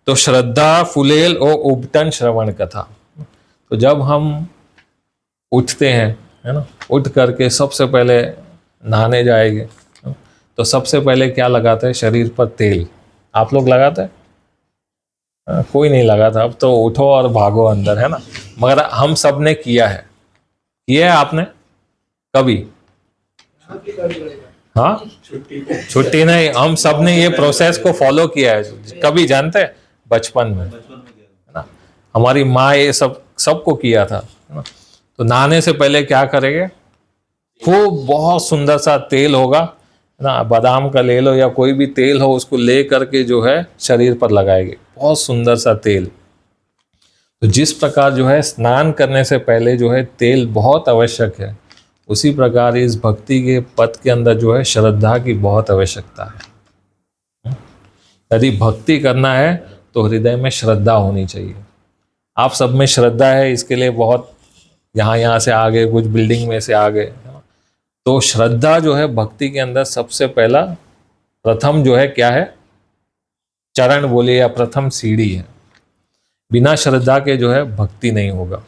तो श्रद्धा फुलेल और उपटन श्रवण कथा। तो जब हम उठते हैं, है ना, उठ करके सबसे पहले नहाने जाएंगे, तो सबसे पहले क्या लगाते हैं, शरीर पर तेल। आप लोग लगाते हैं? कोई नहीं लगाता। अब तो उठो और भागो अंदर, है ना। मगर हम सब ने किया है आपने कभी? हाँ, छुट्टी नहीं, हम सब ने ये प्रोसेस को फॉलो किया है कभी, जानते हैं, बचपन में, है ना। हमारी माँ ये सबको किया था, है ना। तो नहाने से पहले क्या करेंगे, खूब बहुत सुंदर सा तेल होगा, है ना, बादाम का ले लो या कोई भी तेल हो, उसको ले करके जो है शरीर पर लगाएंगे, बहुत सुंदर सा तेल। तो जिस प्रकार जो है स्नान करने से पहले जो है तेल बहुत आवश्यक है, उसी प्रकार इस भक्ति के पथ के अंदर जो है श्रद्धा की बहुत आवश्यकता है। यदि भक्ति करना है तो हृदय में श्रद्धा होनी चाहिए। आप सब में श्रद्धा है, इसके लिए बहुत यहाँ से आ गए, कुछ बिल्डिंग में से आ गए। तो श्रद्धा जो है भक्ति के अंदर सबसे पहला प्रथम जो है क्या है, चरण बोले या प्रथम सीढ़ी है। बिना श्रद्धा के जो है भक्ति नहीं होगा।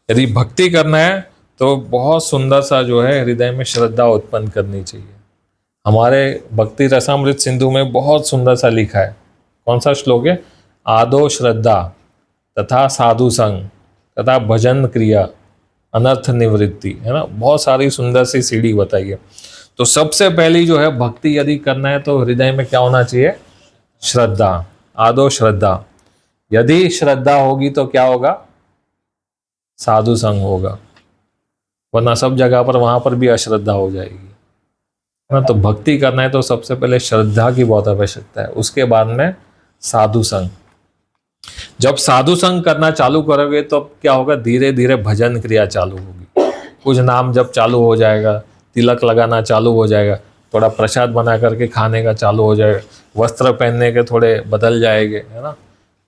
यदि भक्ति करना है तो बहुत सुंदर सा जो है हृदय में श्रद्धा उत्पन्न करनी चाहिए। हमारे भक्ति रसामृत सिंधु में बहुत सुंदर सा लिखा है। कौन सा श्लोक है? आदो श्रद्धा तथा साधु संग तथा भजन क्रिया अनर्थ निवृत्ति, है ना। बहुत सारी सुंदर सी सीढ़ी बताई है। तो सबसे पहली जो है भक्ति यदि करना है तो हृदय में क्या होना चाहिए? श्रद्धा। आदो श्रद्धा। यदि श्रद्धा होगी तो क्या होगा? साधु संग होगा, वरना सब जगह पर वहां पर भी अश्रद्धा हो जाएगी, है ना। तो भक्ति करना है तो सबसे पहले श्रद्धा की बहुत आवश्यकता है, उसके बाद में साधु संग। जब साधु संग करना चालू करोगे तो क्या होगा? धीरे धीरे भजन क्रिया चालू होगी, कुछ नाम जब चालू हो जाएगा, तिलक लगाना चालू हो जाएगा, थोड़ा प्रसाद बना करके खाने का चालू हो जाएगा, वस्त्र पहनने के थोड़े बदल जाएंगे, है ना।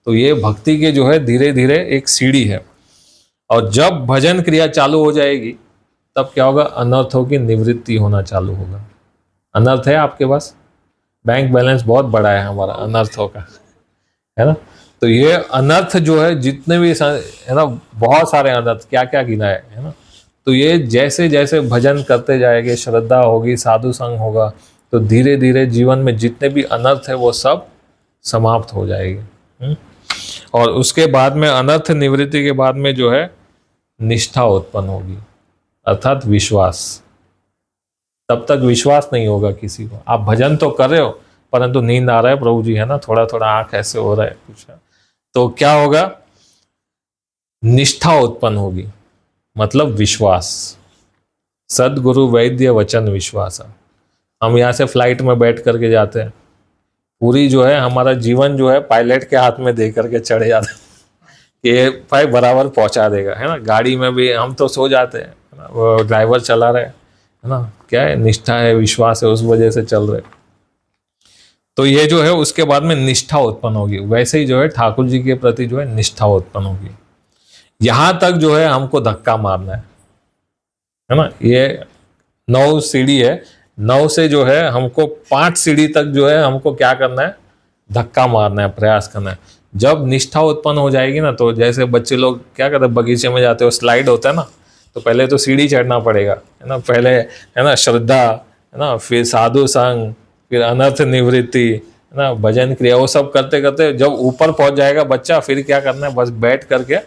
तो ये भक्ति के जो है धीरे धीरे एक सीढ़ी है। और जब भजन क्रिया चालू हो जाएगी तब क्या होगा? अनर्थों की निवृत्ति होना चालू होगा। अनर्थ है आपके पास? बैंक बैलेंस बहुत बड़ा है हमारा अनर्थों का, है ना। तो ये अनर्थ जो है जितने भी है ना, बहुत सारे अनर्थ, क्या क्या गिना है ना। तो ये जैसे जैसे भजन करते जाएंगे, श्रद्धा होगी, साधु संग होगा, तो धीरे धीरे जीवन में जितने भी अनर्थ है वो सब समाप्त हो जाएंगे। और उसके बाद में अनर्थ निवृत्ति के बाद में जो है निष्ठा उत्पन्न होगी, अर्थात विश्वास। तब तक विश्वास नहीं होगा किसी को। आप भजन तो कर रहे हो परंतु नींद आ रहा है प्रभु जी, है ना, थोड़ा थोड़ा आंख ऐसे हो रहा है कुछ, तो क्या होगा, निष्ठा उत्पन्न होगी, मतलब विश्वास। सदगुरु वैद्य वचन विश्वास। हम यहाँ से फ्लाइट में बैठ करके जाते हैं, पूरी जो है हमारा जीवन जो है पायलट के हाथ में दे करके चढ़े जाते हैं कि ये भाई बराबर पहुंचा देगा, है ना। गाड़ी में भी हम तो सो जाते हैं, है ना, वो ड्राइवर चला रहे, है ना, क्या है, निष्ठा है, विश्वास है, उस वजह से चल रहे। तो ये जो है उसके बाद में निष्ठा उत्पन्न होगी। वैसे ही जो है ठाकुर जी के प्रति जो है निष्ठा उत्पन्न होगी। यहां तक जो है हमको धक्का मारना है ना। ये 9 सीढ़ी है, 9 से जो है हमको 5 सीढ़ी तक जो है हमको क्या करना है, धक्का मारना है, प्रयास करना है। जब निष्ठा उत्पन्न हो जाएगी ना, तो जैसे बच्चे लोग क्या करते हैं, बगीचे में जाते हो, स्लाइड होता है ना, तो पहले तो सीढ़ी चढ़ना पड़ेगा, है ना, पहले, है ना, श्रद्धा, है ना, फिर साधु संग, फिर अनर्थ निवृत्ति, है ना, भजन क्रिया, वो सब करते करते जब ऊपर पहुंच जाएगा बच्चा, फिर क्या करना है, बस बैठ करके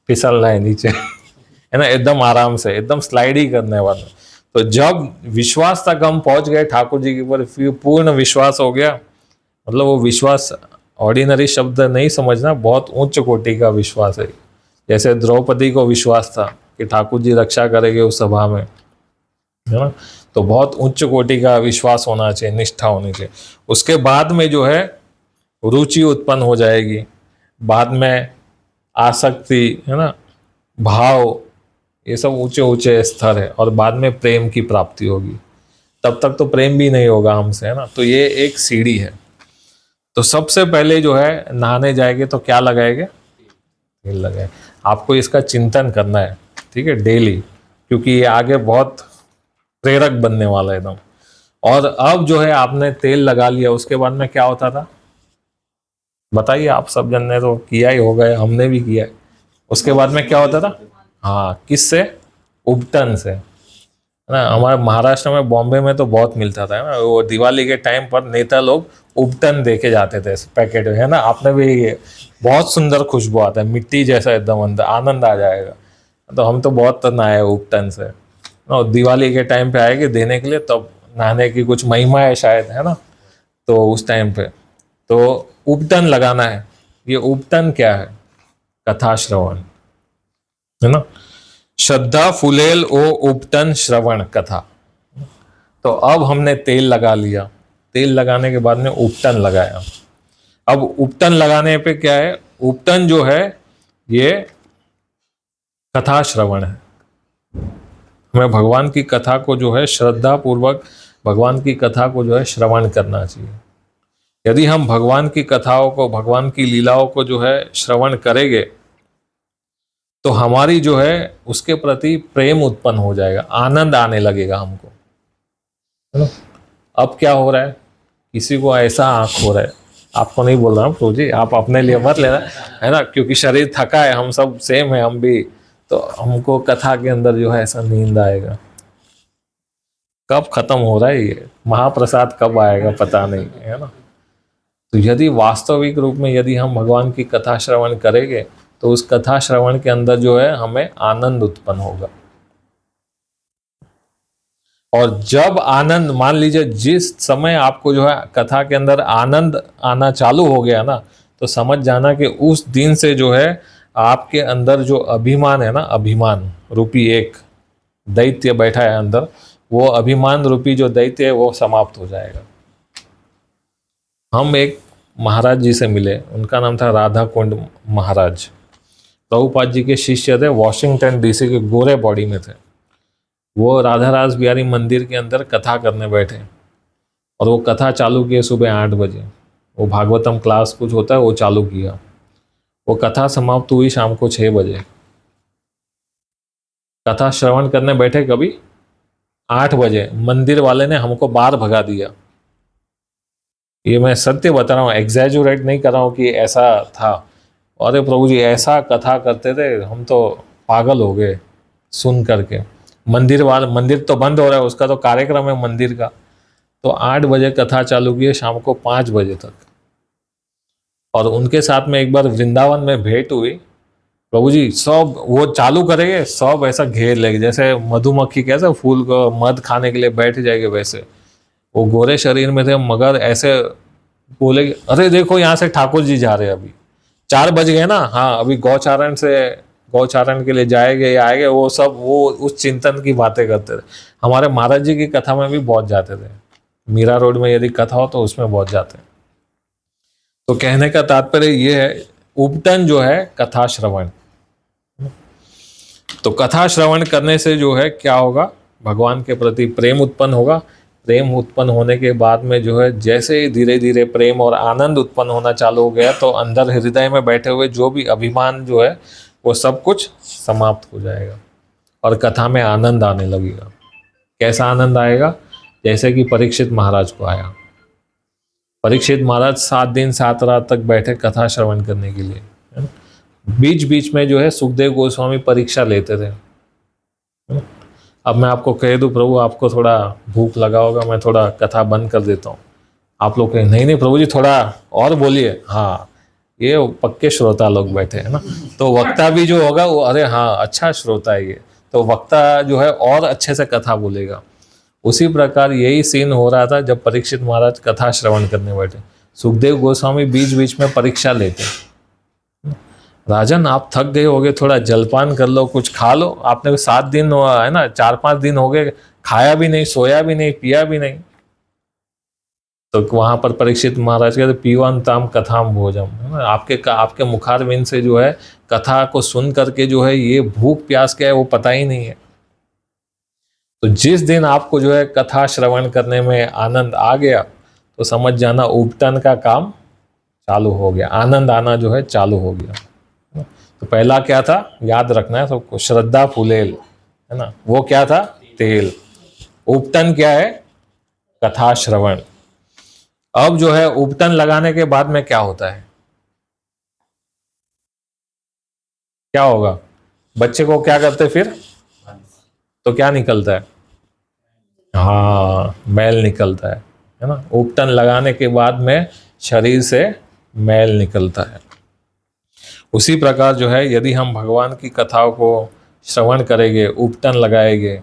फिसलना है नीचे है ना, एकदम आराम से, एकदम स्लाइड ही करने वाला। तो जब विश्वास तक हम पहुंच गए ठाकुर जी के ऊपर, फिर पूर्ण विश्वास हो गया, मतलब वो विश्वास ऑर्डिनरी शब्द नहीं समझना, बहुत उच्च कोटि का विश्वास है। जैसे द्रौपदी को विश्वास था कि ठाकुर जी रक्षा करेंगे उस सभा में, है ना, तो बहुत उच्च कोटि का विश्वास होना चाहिए, निष्ठा होनी चाहिए। उसके बाद में जो है रुचि उत्पन्न हो जाएगी, बाद में आसक्ति, है ना, भाव, ये सब ऊंचे ऊंचे स्तर है, और बाद में प्रेम की प्राप्ति होगी। तब तक तो प्रेम भी नहीं होगा हमसे, है ना। तो ये एक सीढ़ी है। तो सबसे पहले जो है नहाने जाएंगे तो क्या लगाएंगे, तेल लगाए। आपको इसका चिंतन करना है, ठीक है, डेली, क्योंकि ये आगे बहुत प्रेरक बनने वाला है एकदम। और अब जो है आपने तेल लगा लिया, उसके बाद में क्या होता था बताइए। आप सब जन ने तो किया ही होगा, हमने भी किया है। उसके बाद में क्या होता था, हाँ, किससे, उपटन से, है ना। हमारे महाराष्ट्र में, बॉम्बे में तो बहुत मिलता था, है ना, वो दिवाली के टाइम पर नेता लोग उपटन देके जाते थे पैकेट में, है ना। आपने भी ये बहुत सुंदर खुशबू आता है, मिट्टी जैसा एकदम, अंदर आनंद आ जाएगा। तो हम तो बहुत नहाए उपटन से, और दिवाली के टाइम पे आएंगे देने के लिए, तब नहाने की कुछ महिमा है शायद, है ना। तो उस टाइम पे तो उपटन लगाना है। ये उपटन क्या है, कथा श्रवण, है ना। श्रद्धा फुलेल ओ उपटन श्रवण कथा। तो अब हमने तेल लगा लिया, तेल लगाने के बाद में उपटन लगाया। अब उपटन लगाने पे क्या है, उपटन जो है ये कथा श्रवण है। हमें भगवान की कथा को जो है श्रद्धा पूर्वक भगवान की कथा को जो है श्रवण करना चाहिए। यदि हम भगवान की कथाओं को, भगवान की लीलाओं को जो है श्रवण करेंगे, तो हमारी जो है उसके प्रति प्रेम उत्पन्न हो जाएगा, आनंद आने लगेगा हमको, है ना। अब क्या हो रहा है, किसी को ऐसा आंख हो रहा है, आपको नहीं बोल रहा हूँ प्रभु जी, आप अपने लिए मत लेना, है ना, क्योंकि शरीर थका है, हम सब सेम है, हम भी, तो हमको कथा के अंदर जो है ऐसा नींद आएगा। कब खत्म हो रहा है ये महाप्रसाद, कब आएगा पता नहीं, है ना। तो यदि वास्तविक रूप में यदि हम भगवान की कथा श्रवण करेंगे, तो उस कथा श्रवण के अंदर जो है हमें आनंद उत्पन्न होगा। और जब आनंद, मान लीजिए जिस समय आपको जो है कथा के अंदर आनंद आना चालू हो गया ना, तो समझ जाना कि उस दिन से जो है आपके अंदर जो अभिमान है ना, अभिमान रूपी एक दैत्य बैठा है अंदर, वो अभिमान रूपी जो दैत्य है वो समाप्त हो जाएगा। हम एक महाराज जी से मिले, उनका नाम था राधा कुंड महाराज, प्रभुपाद जी के शिष्य थे, वॉशिंगटन डीसी के, गोरे बॉडी में थे। वो राधा रास बिहारी मंदिर के अंदर कथा करने बैठे, और वो कथा चालू किए सुबह 8 बजे। वो भागवतम क्लास कुछ होता है वो चालू किया, वो कथा समाप्त हुई शाम को 6 बजे। कथा श्रवण करने बैठे कभी 8 बजे, मंदिर वाले ने हमको बाहर भगा दिया। ये मैं सत्य बता रहा हूँ, एग्जैजुरेट नहीं कर रहा हूँ कि ऐसा था। अरे प्रभु जी ऐसा कथा करते थे, हम तो पागल हो गए सुन करके। मंदिर तो बंद हो रहा है, उसका तो कार्यक्रम है मंदिर का। तो 8 बजे कथा चालू की है, शाम को 5 बजे तक। और उनके साथ में एक बार वृंदावन में भेंट हुई, प्रभु जी सब वो चालू करेंगे, सब ऐसा घेर लेंगे, जैसे मधुमक्खी कैसे फूल को मध खाने के लिए बैठ जाएंगे, वैसे वो गोरे शरीर में थे मगर ऐसे बोले, अरे देखो यहाँ से ठाकुर जी जा रहे हैं, अभी 4 बज गए ना, हाँ अभी गौचारण के लिए जाएंगे या आएंगे, वो सब वो उस चिंतन की बातें करते थे। हमारे महाराज जी की कथा में भी बहुत जाते थे, मीरा रोड में यदि कथा हो तो उसमें बहुत जाते हैं। तो कहने का तात्पर्य ये है, उपटन जो है कथा श्रवण। तो कथा श्रवण करने से जो है क्या होगा, भगवान के प्रति प्रेम उत्पन्न होगा। प्रेम उत्पन्न होने के बाद में जो है जैसे ही धीरे धीरे प्रेम और आनंद उत्पन्न होना चालू हो गया, तो अंदर हृदय में बैठे हुए जो भी अभिमान जो है वो सब कुछ समाप्त हो जाएगा और कथा में आनंद आने लगेगा। कैसा आनंद आएगा? जैसे कि परीक्षित महाराज को आया। परीक्षित महाराज 7 दिन 7 रात तक बैठे कथा श्रवण करने के लिए, है ना। बीच बीच में जो है सुखदेव गोस्वामी परीक्षा लेते थे। अब मैं आपको कह दूं, प्रभु आपको थोड़ा भूख लगा होगा, मैं थोड़ा कथा बंद कर देता हूँ। आप लोग कहें नहीं नहीं प्रभु जी थोड़ा और बोलिए। हाँ, ये पक्के श्रोता लोग बैठे हैं ना, तो वक्ता भी जो होगा वो अरे हाँ अच्छा श्रोता है ये, तो वक्ता जो है और अच्छे से कथा बोलेगा। उसी प्रकार यही सीन हो रहा था जब परीक्षित महाराज कथा श्रवण करने बैठे। सुखदेव गोस्वामी बीच बीच में परीक्षा लेते, राजन आप थक गए होगे, थोड़ा जलपान कर लो, कुछ खा लो। आपने 7 दिन है ना, 4-5 दिन हो गए, खाया भी नहीं, सोया भी नहीं, पिया भी नहीं। तो वहां पर परीक्षित महाराज कहते पीवंताम कथाम भोजम, है ना। आपके मुखारविंद से जो है कथा को सुन करके जो है ये भूख प्यास क्या है वो पता ही नहीं है। तो जिस दिन आपको जो है कथा श्रवण करने में आनंद आ गया, तो समझ जाना उपटन का काम चालू हो गया, आनंद आना जो है चालू हो गया। तो पहला क्या था, याद रखना है सबको, श्रद्धा फुलेल, है ना, वो क्या था, तेल। उपटन क्या है, कथा श्रवण। अब जो है उपटन लगाने के बाद में क्या होता है, क्या होगा, बच्चे को क्या करते फिर, तो क्या निकलता है, हाँ मैल निकलता है ना। उपटन लगाने के बाद में शरीर से मैल निकलता है। उसी प्रकार जो है यदि हम भगवान की कथाओं को श्रवण करेंगे, उपटन लगाएंगे,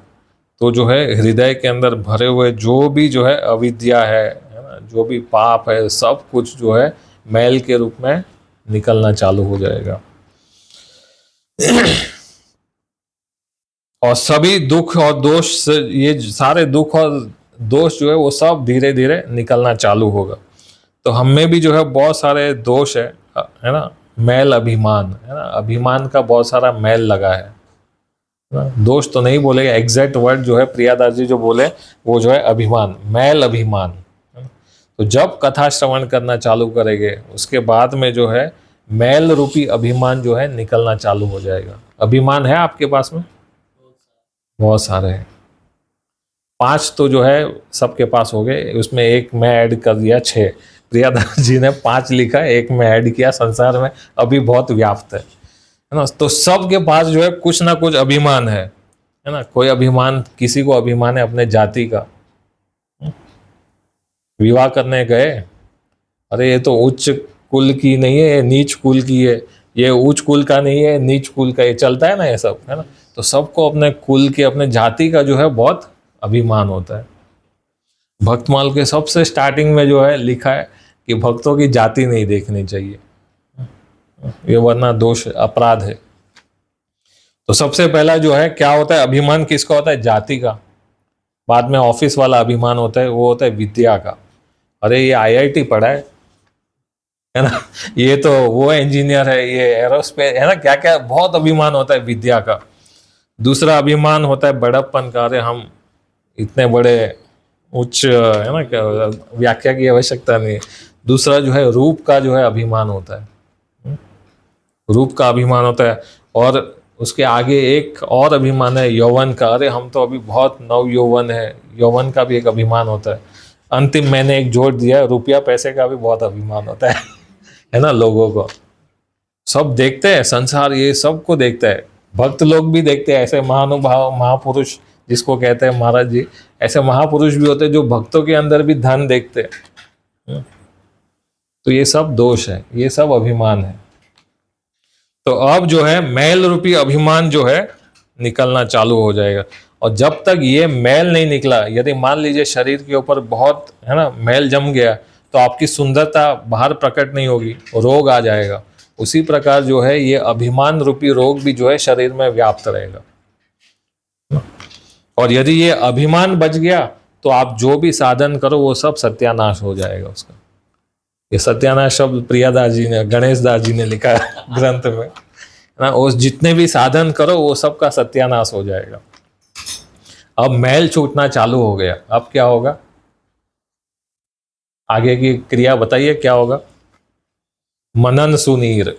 तो जो है हृदय के अंदर भरे हुए जो भी जो है अविद्या है ना, जो भी पाप है, सब कुछ जो है मैल के रूप में निकलना चालू हो जाएगा। और सभी दुख और दोष से, ये सारे दुख और दोष जो है वो सब धीरे धीरे निकलना चालू होगा। तो हम में भी जो है बहुत सारे दोष है ना, मैल अभिमान, है ना, अभिमान का बहुत सारा मैल लगा है ना। दोष तो नहीं बोलेगा, एग्जैक्ट वर्ड जो है प्रियादास जी जो बोले वो जो है अभिमान, मैल अभिमान। तो जब कथा श्रवण करना चालू करेंगे उसके बाद में जो है मैल रूपी अभिमान जो है निकलना चालू हो जाएगा। अभिमान है आपके पास में, बहुत सारे हैं, 5 तो जो है सबके पास हो गए, उसमें एक मैं ऐड कर दिया, 6। प्रियादास जी ने 5 लिखा, एक में ऐड किया, संसार में अभी बहुत व्याप्त है ना। तो सबके पास जो है कुछ ना कुछ अभिमान है ना। कोई अभिमान, किसी को अभिमान है अपने जाति का, विवाह करने गए, अरे ये तो उच्च कुल की नहीं है, ये नीच कुल की है, ये उच्च कुल का नहीं है, नीच कुल का, ये चलता है ना ये सब, है ना। तो सबको अपने कुल के, अपने जाति का जो है बहुत अभिमान होता है। भक्तमाल के सबसे स्टार्टिंग में जो है लिखा है कि भक्तों की जाति नहीं देखनी चाहिए, ये वरना दोष अपराध है। तो सबसे पहला जो है क्या होता है, अभिमान किसका होता है, जाति का। बाद में ऑफिस वाला अभिमान होता है, वो होता है विद्या का। अरे ये आईआईटी पढ़ा है ना, ये तो वो इंजीनियर है, ये एरोस्पेस है ना, क्या क्या बहुत अभिमान होता है विद्या का। दूसरा अभिमान होता है बड़प्पन का, अरे हम इतने बड़े उच्च, है ना, क्या व्याख्या की आवश्यकता नहीं। दूसरा जो है रूप का जो है अभिमान होता है, रूप का अभिमान होता है। और उसके आगे एक और अभिमान है यौवन का, अरे हम तो अभी बहुत नव यौवन है, यौवन का भी एक अभिमान होता है। अंतिम मैंने एक जोड़ दिया, रुपया पैसे का भी बहुत अभिमान होता है ना। लोगों को सब देखते हैं, संसार ये सबको देखता है, भक्त लोग भी देखते हैं। ऐसे महानुभाव, महापुरुष जिसको कहते हैं महाराज जी, ऐसे महापुरुष भी होते हैं जो भक्तों के अंदर भी धन देखते हैं। तो ये सब दोष है, ये सब अभिमान है। तो अब जो है मैल रूपी अभिमान जो है निकलना चालू हो जाएगा। और जब तक ये मैल नहीं निकला, यदि मान लीजिए शरीर के ऊपर बहुत है ना मैल जम गया, तो आपकी सुंदरता बाहर प्रकट नहीं होगी, रोग आ जाएगा। उसी प्रकार जो है ये अभिमान रूपी रोग भी जो है शरीर में व्याप्त रहेगा। और यदि ये अभिमान बच गया तो आप जो भी साधन करो वो सब सत्यानाश हो जाएगा उसका। ये सत्यानाश शब्द प्रियादास जी ने, गणेश दास जी ने लिखा है ग्रंथ में ना। उस जितने भी साधन करो वो सब का सत्यानाश हो जाएगा। अब मैल छूटना चालू हो गया, अब क्या होगा? आगे की क्रिया बताइए क्या होगा? मनन सुनीर,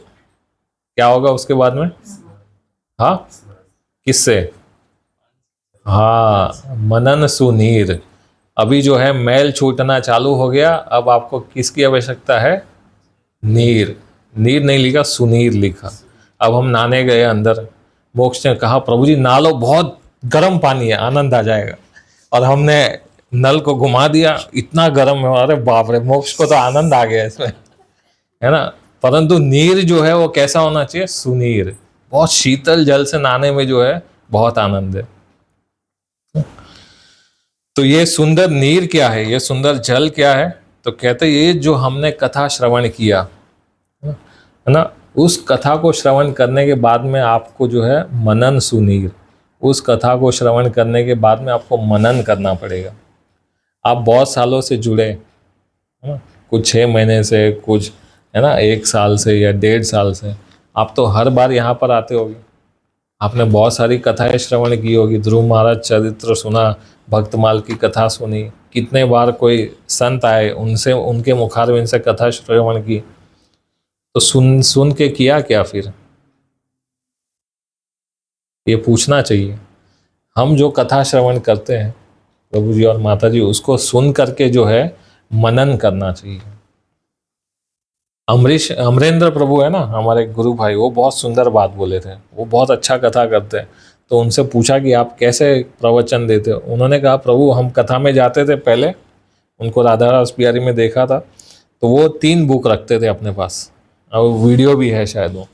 क्या होगा उसके बाद में? हाँ, किससे? हाँ, मनन सुनीर। अभी जो है मैल छूटना चालू हो गया। अब आपको किसकी आवश्यकता है? नीर। नीर नहीं लिखा, सुनीर लिखा। अब हम नहाने गए अंदर, मोक्ष ने कहा प्रभु जी नहा लो, बहुत गर्म पानी है, आनंद आ जाएगा। और हमने नल को घुमा दिया, इतना गर्म है, अरे बाप रे, मोक्ष को तो आनंद आ गया इसमें, है ना। परंतु नीर जो है वो कैसा होना चाहिए? सुनीर। बहुत शीतल जल से नहाने में जो है बहुत आनंद है। तो ये सुंदर नीर क्या है, ये सुंदर जल क्या है? तो कहते ये जो हमने कथा श्रवण किया है ना, उस कथा को श्रवण करने के बाद में आपको जो है मनन सुनीर, उस कथा को श्रवण करने के बाद में आपको मनन करना पड़ेगा। आप बहुत सालों से जुड़े, है ना, कुछ 6 महीने से, कुछ है ना 1 साल से या 1.5 साल से, आप तो हर बार यहाँ पर आते होगे। आपने बहुत सारी कथाएं श्रवण की होगी, ध्रुव महाराज चरित्र सुना, भक्तमाल की कथा सुनी, कितने बार कोई संत आए, उनसे उनके मुखारविंद से कथा श्रवण की। तो सुन सुन के किया क्या फिर? ये पूछना चाहिए। हम जो कथा श्रवण करते हैं प्रभु जी और माता जी, उसको सुन करके जो है मनन करना चाहिए। अमरेंद्र प्रभु है ना हमारे गुरु भाई, वो बहुत सुंदर बात बोले थे, वो बहुत अच्छा कथा करते हैं। तो उनसे पूछा कि आप कैसे प्रवचन देते हो? उन्होंने कहा प्रभु हम कथा में जाते थे, पहले उनको राधा रास बिहारी में देखा था, तो वो 3 बुक रखते थे अपने पास, और वीडियो भी है शायद, वो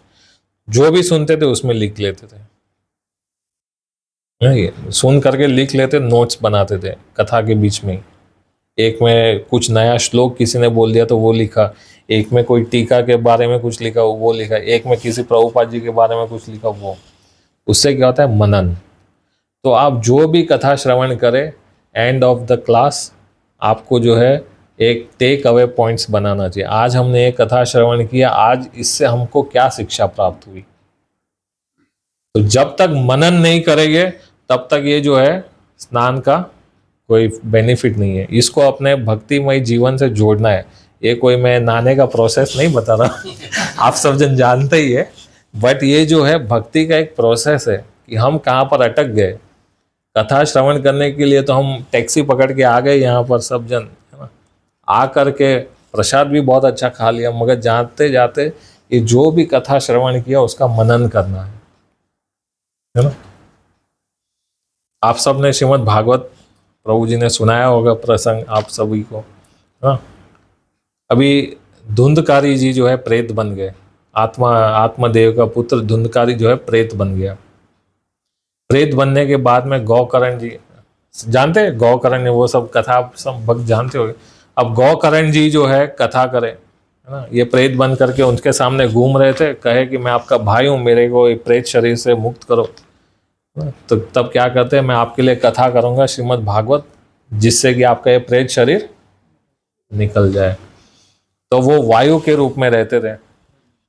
जो भी सुनते थे उसमें लिख लेते थे। नहीं, सुन करके लिख लेते, नोट्स बनाते थे कथा के बीच में ही। एक में कुछ नया श्लोक किसी ने बोल दिया तो वो लिखा, एक में कोई टीका के बारे में कुछ लिखा वो लिखा, एक में किसी प्रभुपाद जी के बारे में कुछ लिखा वो। उससे क्या होता है? मनन। तो आप जो भी कथा श्रवण करें, एंड ऑफ द क्लास आपको जो है एक टेक अवे पॉइंट्स बनाना चाहिए। आज हमने एक कथा श्रवण किया, आज इससे हमको क्या शिक्षा प्राप्त हुई। तो जब तक मनन नहीं करेंगे तब तक ये जो है स्नान का कोई बेनिफिट नहीं है। इसको अपने भक्तिमय जीवन से जोड़ना है। ये कोई मैं नहाने का प्रोसेस नहीं बता रहा आप सब जन जानते ही है, बट ये जो है भक्ति का एक प्रोसेस है कि हम कहाँ पर अटक गए। कथा श्रवण करने के लिए तो हम टैक्सी पकड़ के आ गए यहाँ पर सब जन, है ना, आ करके प्रसाद भी बहुत अच्छा खा लिया, मगर जाते जाते ये जो भी कथा श्रवण किया उसका मनन करना है ना। आप सब ने श्रीमद् भागवत प्रभु जी ने सुनाया होगा प्रसंग आप सभी को, हाँ। अभी धुंधकारी जी जो है प्रेत बन गए, आत्मदेव का पुत्र धुंधकारी जो है प्रेत बन गया। प्रेत बनने के बाद में गौकर्ण जी, जानते हैं गौकर्ण, वो सब कथा सब भक्त जानते हो। अब गौकर्ण जी जो है कथा करे, है ना, ये प्रेत बन करके उनके सामने घूम रहे थे, कहे कि मैं आपका भाई हूँ, मेरे को ये प्रेत शरीर से मुक्त करो। तो तब क्या करते हैं, मैं आपके लिए कथा करूंगा श्रीमद् भागवत, जिससे कि आपका ये प्रेत शरीर निकल जाए। तो वो वायु के रूप में रहते थे,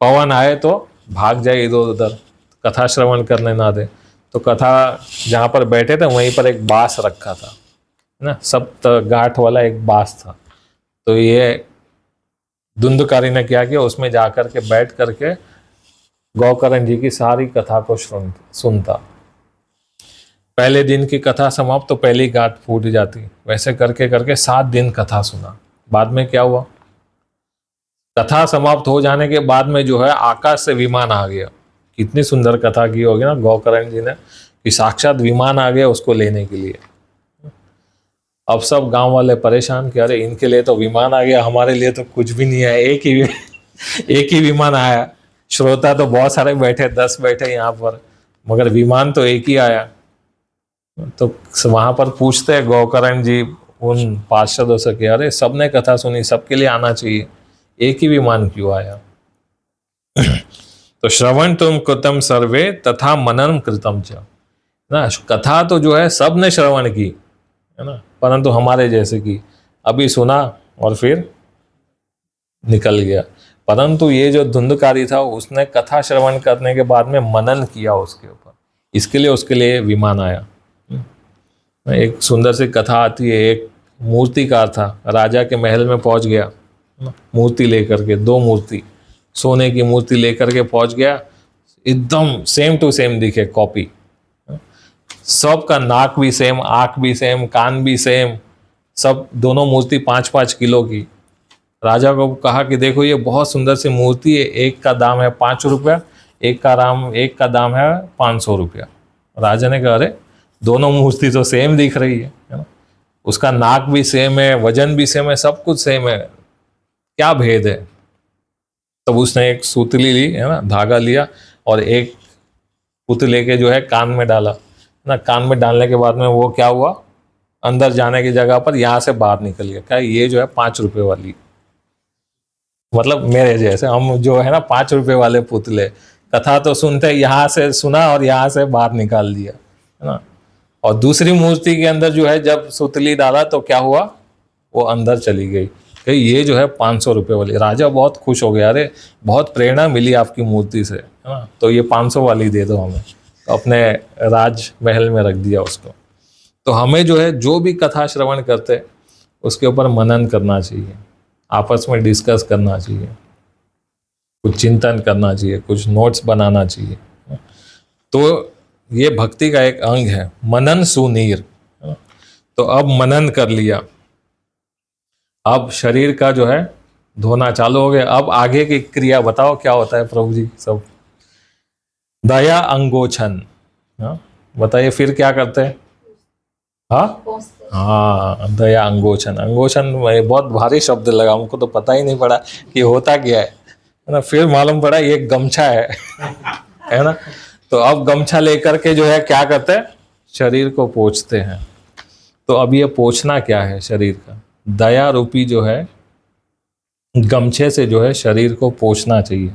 पवन आए तो भाग जाए इधर उधर, कथा श्रवण करने ना दे। तो कथा जहाँ पर बैठे थे वहीं पर एक बांस रखा था, है ना, सप्त गांठ वाला एक बांस था। तो ये धुंधकारी ने क्या किया, उसमें जाकर के बैठ करके गौकर्ण जी की सारी कथा को सुनता। पहले दिन की कथा समाप्त तो पहली गांठ फूट जाती, वैसे करके करके 7 दिन कथा सुना। बाद में क्या हुआ, कथा समाप्त हो जाने के बाद में जो है आकाश से विमान आ गया। कितनी सुंदर कथा की होगी ना गौकर्ण जी ने, कि साक्षात विमान आ गया उसको लेने के लिए। अब सब गांव वाले परेशान कि अरे इनके लिए तो विमान आ गया, हमारे लिए तो कुछ भी नहीं है, एक ही विमान आया। श्रोता तो बहुत सारे बैठे, 10 बैठे यहाँ पर, मगर विमान तो एक ही आया। तो वहां पर पूछते हैं गोकर्ण जी उन पार्षदों से कि अरे सबने कथा सुनी, सबके लिए आना चाहिए, एक ही विमान क्यों आया? तो श्रवण तुम कृतम सर्वे तथा मनन कृतम च, ना कथा तो जो है सबने श्रवण की, है ना, परंतु हमारे जैसे की अभी सुना और फिर निकल गया। परंतु ये जो धुंधकारी था उसने कथा श्रवण करने के बाद में मनन किया उसके ऊपर, इसके लिए उसके लिए विमान आया। एक सुंदर सी कथा आती है, एक मूर्तिकार था, राजा के महल में पहुंच गया मूर्ति लेकर के, 2 मूर्ति, सोने की मूर्ति लेकर के पहुंच गया, एकदम सेम टू सेम दिखे, कॉपी, सबका नाक भी सेम, आंख भी सेम, कान भी सेम, सब, दोनों मूर्ति 5-5 किलो की। राजा को कहा कि देखो ये बहुत सुंदर सी मूर्ति है, एक का दाम है 5 रुपया, एक का दाम है 500 रुपया। राजा ने कहा अरे दोनों मूर्ति तो सेम दिख रही है ना, उसका नाक भी सेम है, वजन भी सेम है, सब कुछ सेम है, क्या भेद है? तब उसने एक सूतली ली, है ना, धागा लिया और एक पुतले के जो है कान में डाला ना, कान में डालने के बाद में वो क्या हुआ, अंदर जाने की जगह पर यहाँ से बाहर निकल गया। क्या ये जो है 5 रुपए वाली, मतलब मेरे जैसे हम जो है ना 5 रुपए वाले पुतले, कथा तो सुनते यहाँ से सुना और यहाँ से बाहर निकाल दिया, है ना। और दूसरी मूर्ति के अंदर जो है जब सुतली डाला तो क्या हुआ, वो अंदर चली गई। कि ये जो है 500 रुपये वाली। राजा बहुत खुश हो गया, अरे बहुत प्रेरणा मिली आपकी मूर्ति से, है ना, तो ये 500 वाली दे दो हमें। तो अपने राज महल में रख दिया उसको। तो हमें जो है जो भी कथा श्रवण करते उसके ऊपर मनन करना चाहिए, आपस में डिस्कस करना चाहिए, कुछ चिंतन करना चाहिए, कुछ नोट्स बनाना चाहिए। तो ये भक्ति का एक अंग है, मनन सुनीर। तो अब मनन कर लिया, अब शरीर का जो है धोना चालू हो गया। अब आगे की क्रिया बताओ क्या होता है प्रभु जी सब? दया अंगोछन, बताइए फिर क्या करते हैं? हाँ, दया अंगोछन। अंगोछन बहुत भारी शब्द लगा, हमको तो पता ही नहीं पड़ा कि होता क्या है ना, फिर मालूम पड़ा ये गमछा है ना। तो अब गमछा लेकर के जो है क्या करते हैं, शरीर को पोंछते हैं। तो अब ये पोंछना क्या है शरीर का? दया रूपी जो है गमछे से जो है शरीर को पोंछना चाहिए,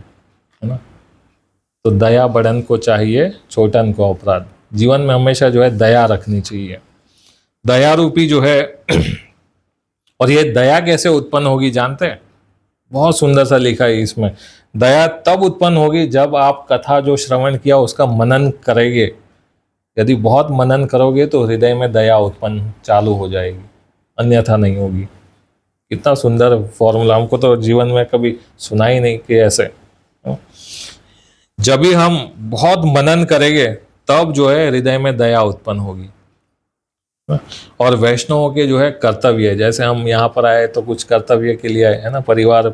है ना। तो दया बड़न को चाहिए, छोटन को अपराध। जीवन में हमेशा जो है दया रखनी चाहिए, दया रूपी जो है। और ये दया कैसे उत्पन्न होगी जानते हैं? बहुत सुंदर सा लिखा है इसमें, दया तब उत्पन्न होगी जब आप कथा जो श्रवण किया उसका मनन करेंगे। यदि बहुत मनन करोगे तो हृदय में दया उत्पन्न चालू हो जाएगी, अन्यथा नहीं होगी। कितना सुंदर फॉर्मूला, हमको तो जीवन में कभी सुना ही नहीं कि ऐसे। जब भी हम बहुत मनन करेंगे तब जो है हृदय में दया उत्पन्न होगी। और वैष्णवों के जो है कर्तव्य है, जैसे हम यहाँ पर आए तो कुछ कर्तव्य के लिए आए, है ना, परिवार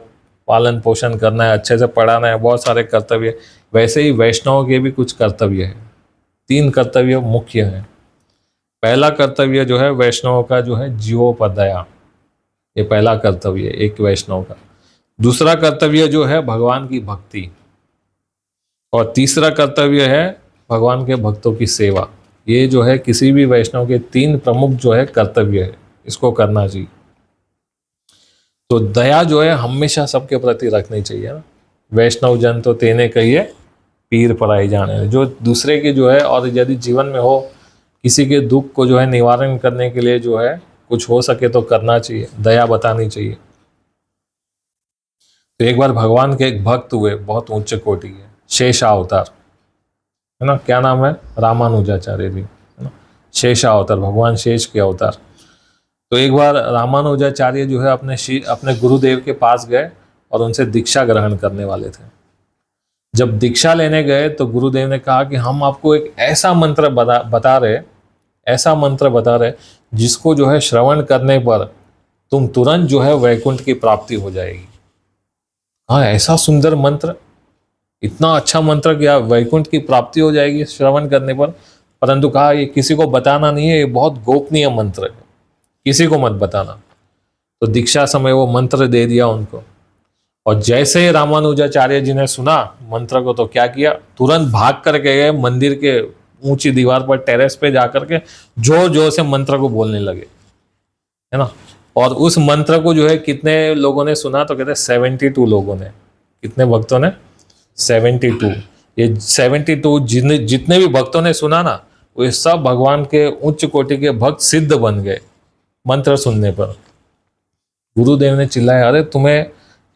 पालन पोषण करना है, अच्छे से पढ़ाना है, बहुत सारे कर्तव्य। वैसे ही वैष्णवों के भी कुछ कर्तव्य है, 3 कर्तव्य मुख्य हैं। पहला कर्तव्य जो है वैष्णव का जो है जीवों पर दया, ये पहला कर्तव्य है एक वैष्णव का। दूसरा कर्तव्य जो है भगवान की भक्ति, और तीसरा कर्तव्य है भगवान के भक्तों की सेवा। ये जो है किसी भी वैष्णव के 3 प्रमुख जो है कर्तव्य है, इसको करना चाहिए। तो दया जो है हमेशा सबके प्रति रखनी चाहिए ना। वैष्णव जन तो तेने कहिए पीर पराई जाने, जो दूसरे के जो है, और यदि जीवन में हो किसी के दुख को जो है निवारण करने के लिए जो है कुछ हो सके तो करना चाहिए, दया बतानी चाहिए। तो एक बार भगवान के एक भक्त हुए, बहुत उच्च कोटि के, शेषावतार, है ना, क्या नाम है? रामानुजाचार्य जी, है ना, शेषावतार, भगवान शेष के अवतार। तो एक बार रामानुजाचार्य जो है अपने गुरुदेव के पास गए और उनसे दीक्षा ग्रहण करने वाले थे। जब दीक्षा लेने गए तो गुरुदेव ने कहा कि हम आपको एक ऐसा मंत्र बता रहे जिसको जो है श्रवण करने पर तुम तुरंत जो है वैकुंठ की प्राप्ति हो जाएगी। हाँ, ऐसा सुंदर मंत्र, इतना अच्छा मंत्र कि वैकुंठ की प्राप्ति हो जाएगी श्रवण करने पर। परंतु कहा ये किसी को बताना नहीं है, ये बहुत गोपनीय मंत्र है, किसी को मत बताना। तो दीक्षा समय वो मंत्र दे दिया उनको, और जैसे ही रामानुजाचार्य जी ने सुना मंत्र को तो क्या किया, तुरंत भाग करके गए मंदिर के ऊंची दीवार पर टेरेस पे जाकर के जोर जोर से मंत्र को बोलने लगे, है ना। और उस मंत्र को जो है कितने लोगों ने सुना, तो कहते 72 लोगों ने, कितने भक्तों ने, 72। ये 72 जितने भी भक्तों ने सुना ना, वो सब भगवान के उच्च कोटि के भक्त सिद्ध बन गए मंत्र सुनने पर। गुरुदेव ने चिल्लाया, अरे तुम्हें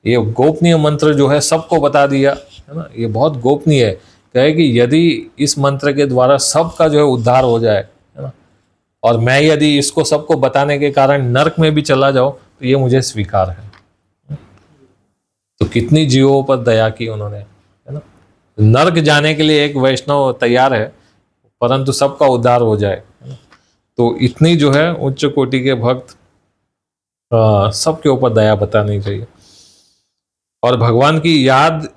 ये गोपनीय मंत्र जो है सबको बता दिया, है ना, ये बहुत गोपनीय है। कहे कि यदि इस मंत्र के द्वारा सबका जो है उद्धार हो जाए, है ना, और मैं यदि इसको सबको बताने के कारण नरक में भी चला जाऊं तो ये मुझे स्वीकार है। तो कितनी जीवों पर दया की उन्होंने, है ना। नरक जाने के लिए एक वैष्णव तैयार है, परंतु सबका उद्धार हो जाए, है ना। तो इतनी जो है उच्च कोटि के भक्त, सबके ऊपर दया बतानी चाहिए। और भगवान की याद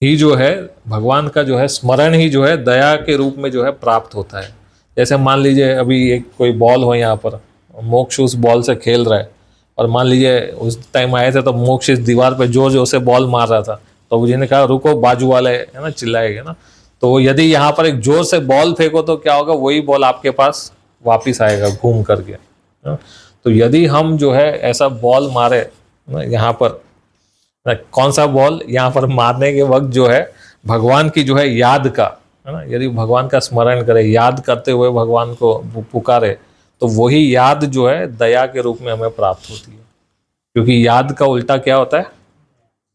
ही जो है, भगवान का जो है स्मरण ही जो है दया के रूप में जो है प्राप्त होता है। जैसे मान लीजिए अभी एक कोई बॉल हो यहाँ पर, मोक्ष उस बॉल से खेल रहा है, और मान लीजिए उस टाइम आए थे तो मोक्ष इस दीवार पे जोर जोर से बॉल मार रहा था, तो मुझे ने कहा रुको, बाजू वाले है ना चिल्लाएगा ना, तो यदि यहाँ पर एक जोर से बॉल फेंको तो क्या होगा, वही बॉल आपके पास वापिस आएगा घूम करके, है ना? तो यदि हम जो है ऐसा बॉल मारे ना यहाँ पर, कौन सा बॉल, यहाँ पर मारने के वक्त जो है भगवान की जो है याद का, है ना, यदि भगवान का स्मरण करे, याद करते हुए भगवान को पुकारे, तो वही याद जो है दया के रूप में हमें प्राप्त होती है। क्योंकि याद का उल्टा क्या होता है,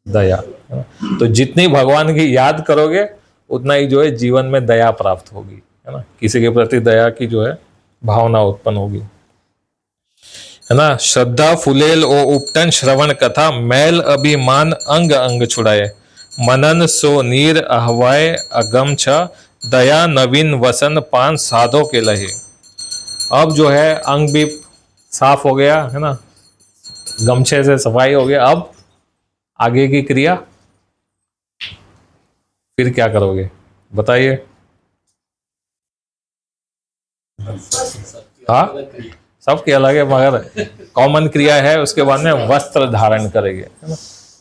दया, है ना? तो जितनी भगवान की याद करोगे उतना ही जो है जीवन में दया प्राप्त होगी, है ना, किसी के प्रति दया की जो है भावना उत्पन्न होगी, है ना। श्रद्धा फुलेल ओ उपटन श्रवण कथा, मैल अभिमान अंग अंग छुड़ाए, मनन सो नीर अहवाय अगम छ, दया नवीन वसन पान साधो के लहे। अब जो है अंग भी साफ हो गया, है ना, गमछे से सफाई हो गया। अब आगे की क्रिया, फिर क्या करोगे बताइए। हाँ, सबके अलग है, मगर कॉमन क्रिया है। उसके बाद में वस्त्र धारण करेंगे, है ना।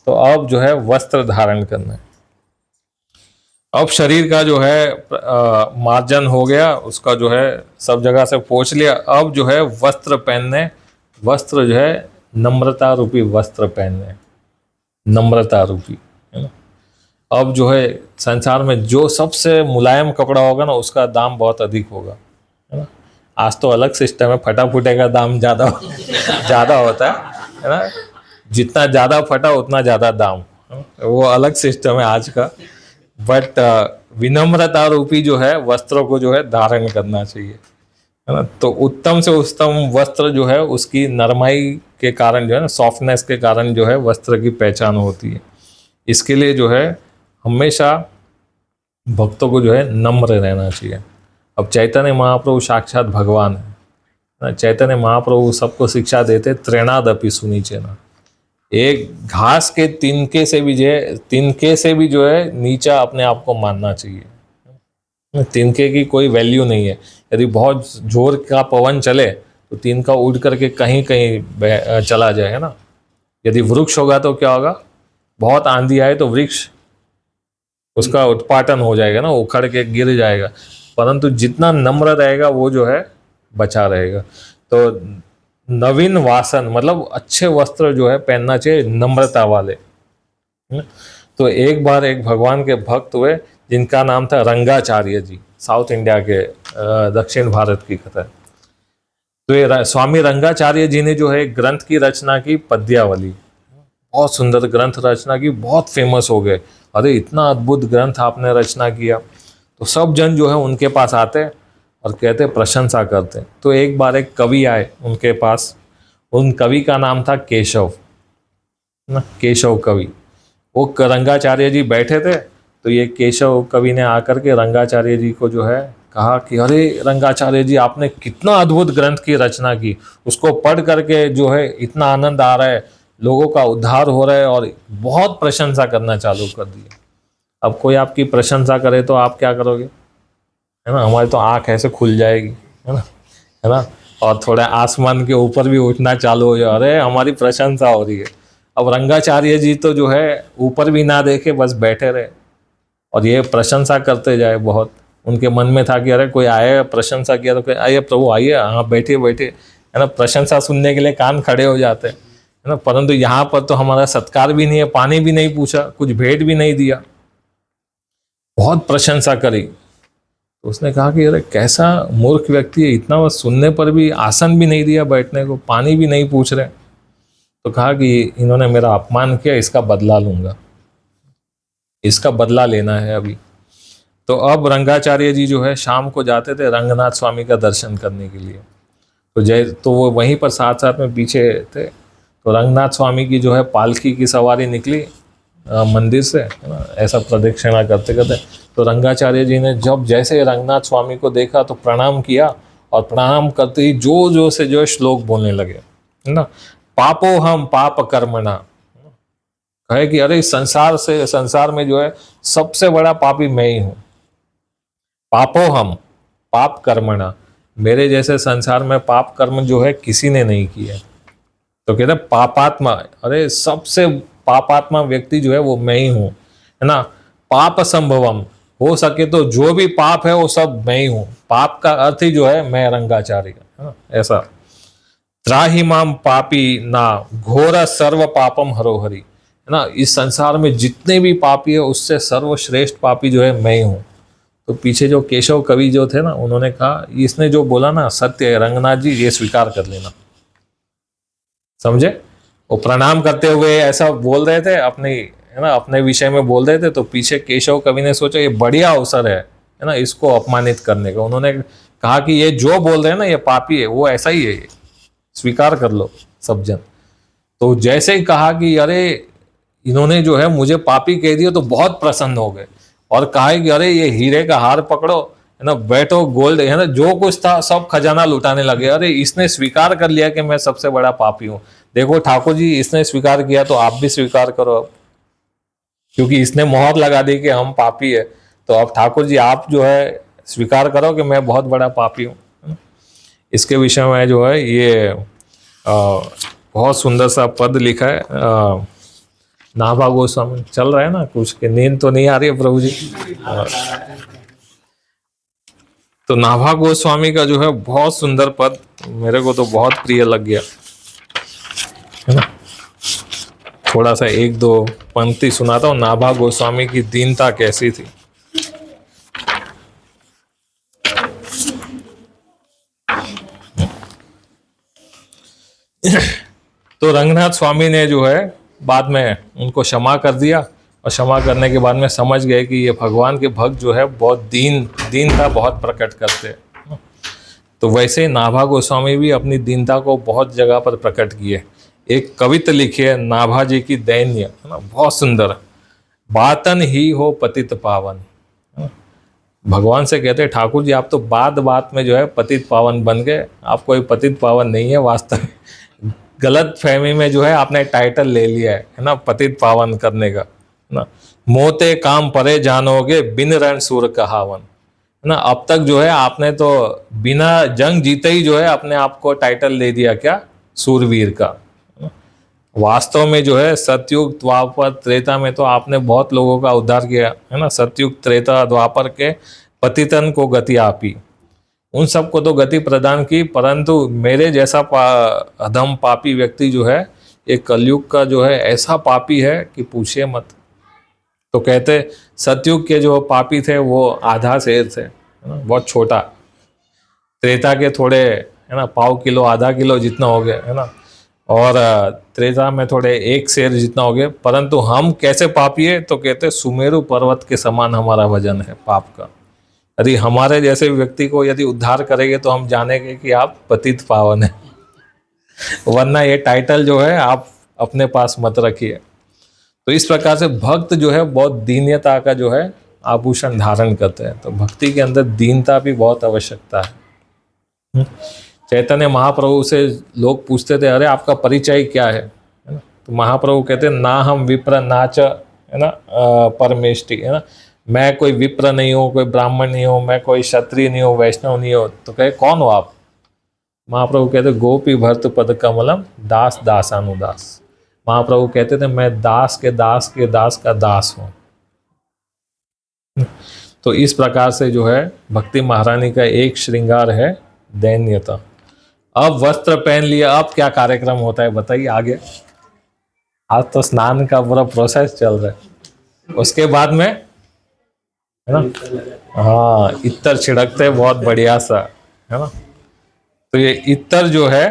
तो अब जो है वस्त्र धारण करना है। अब शरीर का जो है मार्जन हो गया, उसका जो है सब जगह से पोंछ लिया। अब जो है वस्त्र पहनने, वस्त्र जो है नम्रता रूपी वस्त्र पहनने, नम्रता रूपी, है ना। अब जो है संसार में जो सबसे मुलायम कपड़ा होगा ना, उसका दाम बहुत अधिक होगा, है ना। आज तो अलग सिस्टम है, फटा फुटे का दाम ज़्यादा होता है ना। जितना ज़्यादा फटा उतना ज़्यादा दाम, वो अलग सिस्टम है आज का। बट विनम्रता रूपी जो है वस्त्रों को जो है धारण करना चाहिए, है ना। तो उत्तम से उत्तम वस्त्र जो है उसकी नरमाई के कारण जो है ना, सॉफ्टनेस के कारण जो है वस्त्र की पहचान होती है। इसके लिए जो है हमेशा भक्तों को जो है नम्र रहना चाहिए। अब चैतन्य महाप्रभु साक्षात भगवान है। चैतन्य महाप्रभु सबको शिक्षा देते, त्रेणादपि सुनीचेन, एक घास के तिनके से भी जो है नीचा अपने आप को मानना चाहिए। तिनके की कोई वैल्यू नहीं है। यदि बहुत जोर का पवन चले तो तिनका उड़ करके कहीं कहीं चला जाए, है ना। यदि वृक्ष होगा तो क्या होगा, बहुत आंधी आए तो वृक्ष उसका उत्पाटन हो जाएगा ना, उखड़ के गिर जाएगा। परंतु जितना नम्र रहेगा वो जो है बचा रहेगा। तो नवीन वासन मतलब अच्छे वस्त्र जो है पहनना चाहिए, नम्रता वाले। तो एक बार एक भगवान के भक्त हुए जिनका नाम था रंगाचार्य जी, साउथ इंडिया के, दक्षिण भारत की कथा है। तो ये स्वामी रंगाचार्य जी ने जो है ग्रंथ की रचना की, पद्यावली, बहुत सुंदर ग्रंथ रचना की, बहुत फेमस हो गए। अरे इतना अद्भुत ग्रंथ आपने रचना किया। तो सब जन जो है उनके पास आते और कहते, प्रशंसा करते। तो एक बार एक कवि आए उनके पास, उन कवि का नाम था केशव, ना, केशव कवि। वो रंगाचार्य जी बैठे थे, तो ये केशव कवि ने आकर के रंगाचार्य जी को जो है कहा कि अरे रंगाचार्य जी, आपने कितना अद्भुत ग्रंथ की रचना की, उसको पढ़ करके जो है इतना आनंद आ रहा है, लोगों का उद्धार हो रहा है, और बहुत प्रशंसा करना चालू कर दी। अब कोई आपकी प्रशंसा करे तो आप क्या करोगे, है ना। हमारी तो आंख ऐसे खुल जाएगी, है ना, और थोड़ा आसमान के ऊपर भी उठना चालू हो जाए, अरे हमारी प्रशंसा हो रही है। अब रंगाचार्य जी तो जो है ऊपर भी ना देखे, बस बैठे रहे और ये प्रशंसा करते जाए। बहुत उनके मन में था कि अरे कोई आए, प्रशंसा किया तो आइए प्रभु आइए, हाँ बैठिए बैठिए, है ना। प्रशंसा सुनने के लिए कान खड़े हो जाते हैं, है ना। परंतु यहाँ पर तो हमारा सत्कार भी नहीं है, पानी भी नहीं पूछा, कुछ भेंट भी नहीं दिया, बहुत प्रशंसा करी। तो उसने कहा कि अरे कैसा मूर्ख व्यक्ति है, इतना बस सुनने पर भी आसन भी नहीं दिया बैठने को, पानी भी नहीं पूछ रहे। तो कहा कि इन्होंने मेरा अपमान किया, इसका बदला लूंगा, इसका बदला लेना है अभी। तो अब रंगाचार्य जी जो है शाम को जाते थे रंगनाथ स्वामी का दर्शन करने के लिए। तो वो वहीं पर साथ साथ में पीछे थे। तो रंगनाथ स्वामी की जो है पालकी की सवारी निकली मंदिर से, है ना, ऐसा प्रदक्षिणा करते करते। तो रंगाचार्य जी ने जब जैसे रंगनाथ स्वामी को देखा तो प्रणाम किया, और प्रणाम करते ही जो जो से जो श्लोक बोलने लगे, है ना। पापो हम पाप कर्मणा, कहे कि अरे संसार में जो है सबसे बड़ा पापी मैं ही हूं। पापो हम पाप कर्मणा, मेरे जैसे संसार में पाप कर्म जो है किसी ने नहीं किया। तो कहते पापात्मा, अरे सबसे पापात्मा व्यक्ति जो है वो मैं ही हूं, है ना। पाप संभवम, हो सके तो जो भी पाप है वो सब मैं ही हूं। पाप का अर्थ ही जो है मैं रंगाचार्य, है ना, ऐसा। त्राहिमाम पापी ना घोर सर्व पापम हरोहरि, है ना। इस संसार में जितने भी पापी है उससे सर्वश्रेष्ठ पापी जो है मैं ही हूं। तो पीछे जो केशव कवि जो थे ना, उन्होंने कहा इसने जो बोला ना सत्य है, रंगनाथ जी ये स्वीकार कर लेना। समझे, वो प्रणाम करते हुए ऐसा बोल रहे थे अपने, है ना, अपने विषय में बोल रहे थे। तो पीछे केशव कवि ने सोचा ये बढ़िया अवसर है ना, इसको अपमानित करने का। उन्होंने कहा कि ये जो बोल रहे हैं ना ये पापी है, वो ऐसा ही है, ये स्वीकार कर लो सब जन। तो जैसे ही कहा कि अरे इन्होंने जो है मुझे पापी कह दिया, तो बहुत प्रसन्न हो गए और कहा कि अरे ये हीरे का हार पकड़ो, है ना, बैठो, गोल्ड, है ना, जो कुछ था सब खजाना लुटाने लगे। अरे इसने स्वीकार कर लिया कि मैं सबसे बड़ा पापी हूं। देखो ठाकुर जी, इसने स्वीकार किया तो आप भी स्वीकार करो अब, क्योंकि इसने मोहर लगा दी कि हम पापी है। तो अब ठाकुर जी आप जो है स्वीकार करो कि मैं बहुत बड़ा पापी हूँ। इसके विषय में जो है ये बहुत सुंदर सा पद लिखा है। नाभा गोस्वामी चल रहा है ना कुछ, के नींद तो नहीं आ रही है प्रभु जी। तो नाभा गोस्वामी का जो है बहुत सुंदर पद, मेरे को तो बहुत प्रिय लग गया, है ना। थोड़ा सा एक दो पंक्ति सुनाता हूँ। नाभा गोस्वामी की दीनता कैसी थी। तो रंगनाथ स्वामी ने जो है बाद में उनको क्षमा कर दिया, और क्षमा करने के बाद में समझ गए कि ये भगवान के भक्त जो है बहुत दीनता बहुत प्रकट करते हैं। तो वैसे ही नाभा गोस्वामी भी अपनी दीनता को बहुत जगह पर प्रकट किए। एक कविता लिखी है नाभा जी की दैन्य, है ना, बहुत सुंदर। बातन ही हो पतित पावन, भगवान से कहते हैं ठाकुर जी आप तो बात बात में जो है पतित पावन बन गए, आप कोई पतित पावन नहीं है। वास्तव में गलत फहमी में जो है आपने टाइटल ले लिया है ना, पतित पावन करने का, है ना। मोते काम परे जानोगे बिन रण सूर कहावन, है ना। अब तक जो है आपने तो बिना जंग जीते ही जो है अपने आप को टाइटल दे दिया क्या, सूरवीर का। वास्तव में जो है सतयुग द्वापर त्रेता में तो आपने बहुत लोगों का उद्धार किया, है ना। सतयुग त्रेता द्वापर के पतितन को गति आपी, उन सबको तो गति प्रदान की, परंतु मेरे जैसा अधम पापी व्यक्ति जो है एक कलयुग का जो है ऐसा पापी है कि पूछिए मत। तो कहते सतयुग के जो पापी थे वो आधा शेर थे, है ना, बहुत छोटा। त्रेता के थोड़े, है ना, पाव किलो आधा किलो जितना हो गया, है ना, और त्रेता में थोड़े एक शेर जितना हो गया। परंतु हम कैसे पापी है, तो कहते सुमेरु पर्वत के समान हमारा वजन है पाप का। यदि हमारे जैसे व्यक्ति को यदि उद्धार करेंगे तो हम जानेंगे कि आप पतित पावन है। वरना ये टाइटल जो है आप अपने पास मत रखिए। तो इस प्रकार से भक्त जो है बहुत दीनता का जो है आभूषण धारण करते हैं। तो भक्ति के अंदर दीनता भी बहुत आवश्यकता है। चैतन्य महाप्रभु से लोग पूछते थे अरे आपका परिचय क्या है, तो महाप्रभु कहते ना हम विप्र नाच, है ना, परमेष्टि, है ना, मैं कोई विप्र नहीं हूँ, कोई ब्राह्मण नहीं हूँ, मैं कोई क्षत्रिय नहीं हूँ, वैष्णव नहीं हूँ। तो कहे कौन हो आप? महाप्रभु कहते गोपी भर्त पद कमलम दास दासानुदास, महाप्रभु कहते थे मैं दास के दास के दास का दास हूं। तो इस प्रकार से जो है भक्ति महारानी का एक श्रृंगार है दैन्यता। अब वस्त्र पहन लिया, अब क्या कार्यक्रम होता है बताइए आगे। आज तो स्नान का पूरा प्रोसेस चल रहा है। उसके बाद में है ना, हाँ, इत्र छिड़कते हैं बहुत बढ़िया सा, है ना। तो ये इत्र जो है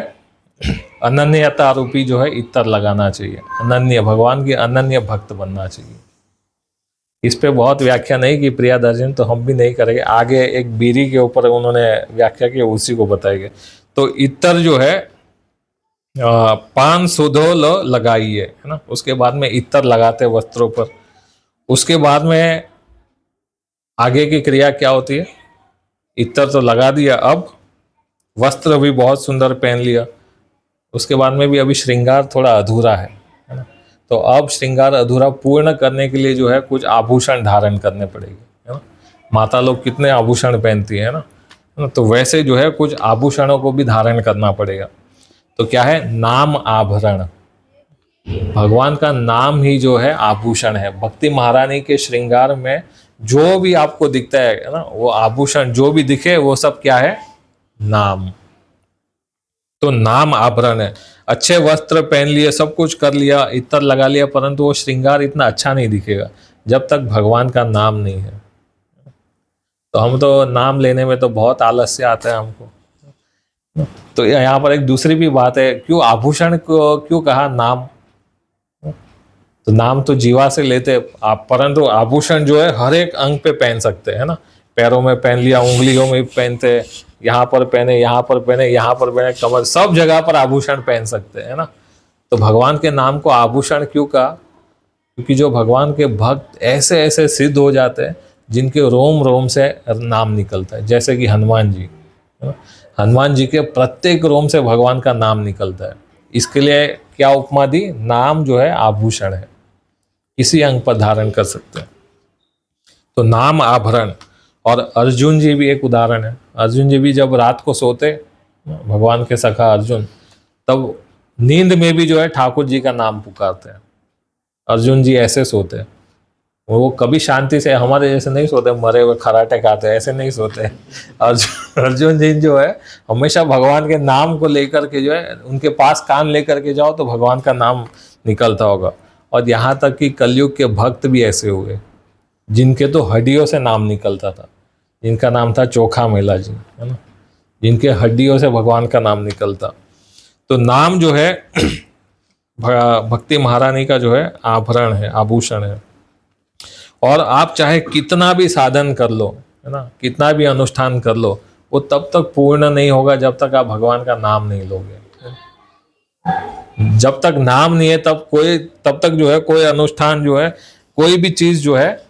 अनन्यता रूपी जो है इत्र लगाना चाहिए। अनन्य, भगवान की अनन्य भक्त बनना चाहिए। इस पे बहुत व्याख्या नहीं की प्रिया दर्शन, तो हम भी नहीं करेंगे। आगे एक बीरी के ऊपर उन्होंने व्याख्या की, उसी को बताएंगे। तो इत्र जो है 5 सुधोल लगाइए, है ना। उसके बाद में इत्र लगाते वस्त्रों पर। उसके बाद में आगे की क्रिया क्या होती है, इत्र तो लगा दिया, अब वस्त्र भी बहुत सुंदर पहन लिया। उसके बाद में भी अभी श्रृंगार थोड़ा अधूरा है ना। तो अब श्रृंगार अधूरा पूर्ण करने के लिए जो है कुछ आभूषण धारण करने पड़ेंगे, है ना। माता लोग कितने आभूषण पहनती है ना, तो वैसे जो है कुछ आभूषणों को भी धारण करना पड़ेगा। तो क्या है, नाम आभरण। भगवान का नाम ही जो है आभूषण है। भक्ति महारानी के श्रृंगार में जो भी आपको दिखता है ना, वो आभूषण जो भी दिखे वो सब क्या है, नाम। तो नाम आभरण है। अच्छे वस्त्र पहन लिए, सब कुछ कर लिया, इत्र लगा लिया, परंतु वो श्रृंगार इतना अच्छा नहीं दिखेगा जब तक भगवान का नाम नहीं है। तो हम तो नाम लेने में तो बहुत आलस्य आता है हमको। तो यहाँ पर एक दूसरी भी बात है, क्यों आभूषण को क्यों कहा नाम। तो नाम तो जीवा से लेते आप, परंतु आभूषण जो है हर एक अंग पे पहन सकते हैं ना। पैरों में पहन लिया, उंगलियों में पहनते, यहाँ पर पहने, यहाँ पर पहने, यहाँ पर पहने, कमर, सब जगह पर आभूषण पहन सकते हैं ना। तो भगवान के नाम को आभूषण क्यों कहा, क्योंकि जो भगवान के भक्त ऐसे ऐसे सिद्ध हो जाते हैं जिनके रोम रोम से नाम निकलता है। जैसे कि हनुमान जी, है ना। हनुमान जी के प्रत्येक रोम से भगवान का नाम निकलता है। इसके लिए क्या उपमा दी, नाम जो है आभूषण है, इसी अंग पर धारण कर सकते हैं। तो नाम आभरण। और अर्जुन जी भी एक उदाहरण है। अर्जुन जी भी जब रात को सोते, भगवान के सखा अर्जुन, तब नींद में भी जो है ठाकुर जी का नाम पुकारते हैं। अर्जुन जी ऐसे सोते, वो कभी शांति से हमारे जैसे नहीं सोते, मरे हुए खराटे खाते, ऐसे नहीं सोते। अर्जुन जी जो है हमेशा भगवान के नाम को लेकर के जो है, उनके पास कान लेकर के जाओ तो भगवान का नाम निकलता होगा। और यहाँ तक कि कलयुग के भक्त भी ऐसे हुए जिनके तो हड्डियों से नाम निकलता था, जिनका नाम था चोखा मेला जी, है ना। जिनके हड्डियों से भगवान का नाम निकलता। तो नाम जो है भक्ति महारानी का जो है आभरण है, आभूषण है। और आप चाहे कितना भी साधन कर लो, है ना, कितना भी अनुष्ठान कर लो, वो तब तक पूर्ण नहीं होगा जब तक आप भगवान का नाम नहीं लोगे। जब तक नाम नहीं है तब तक जो है कोई अनुष्ठान जो है, कोई भी चीज जो है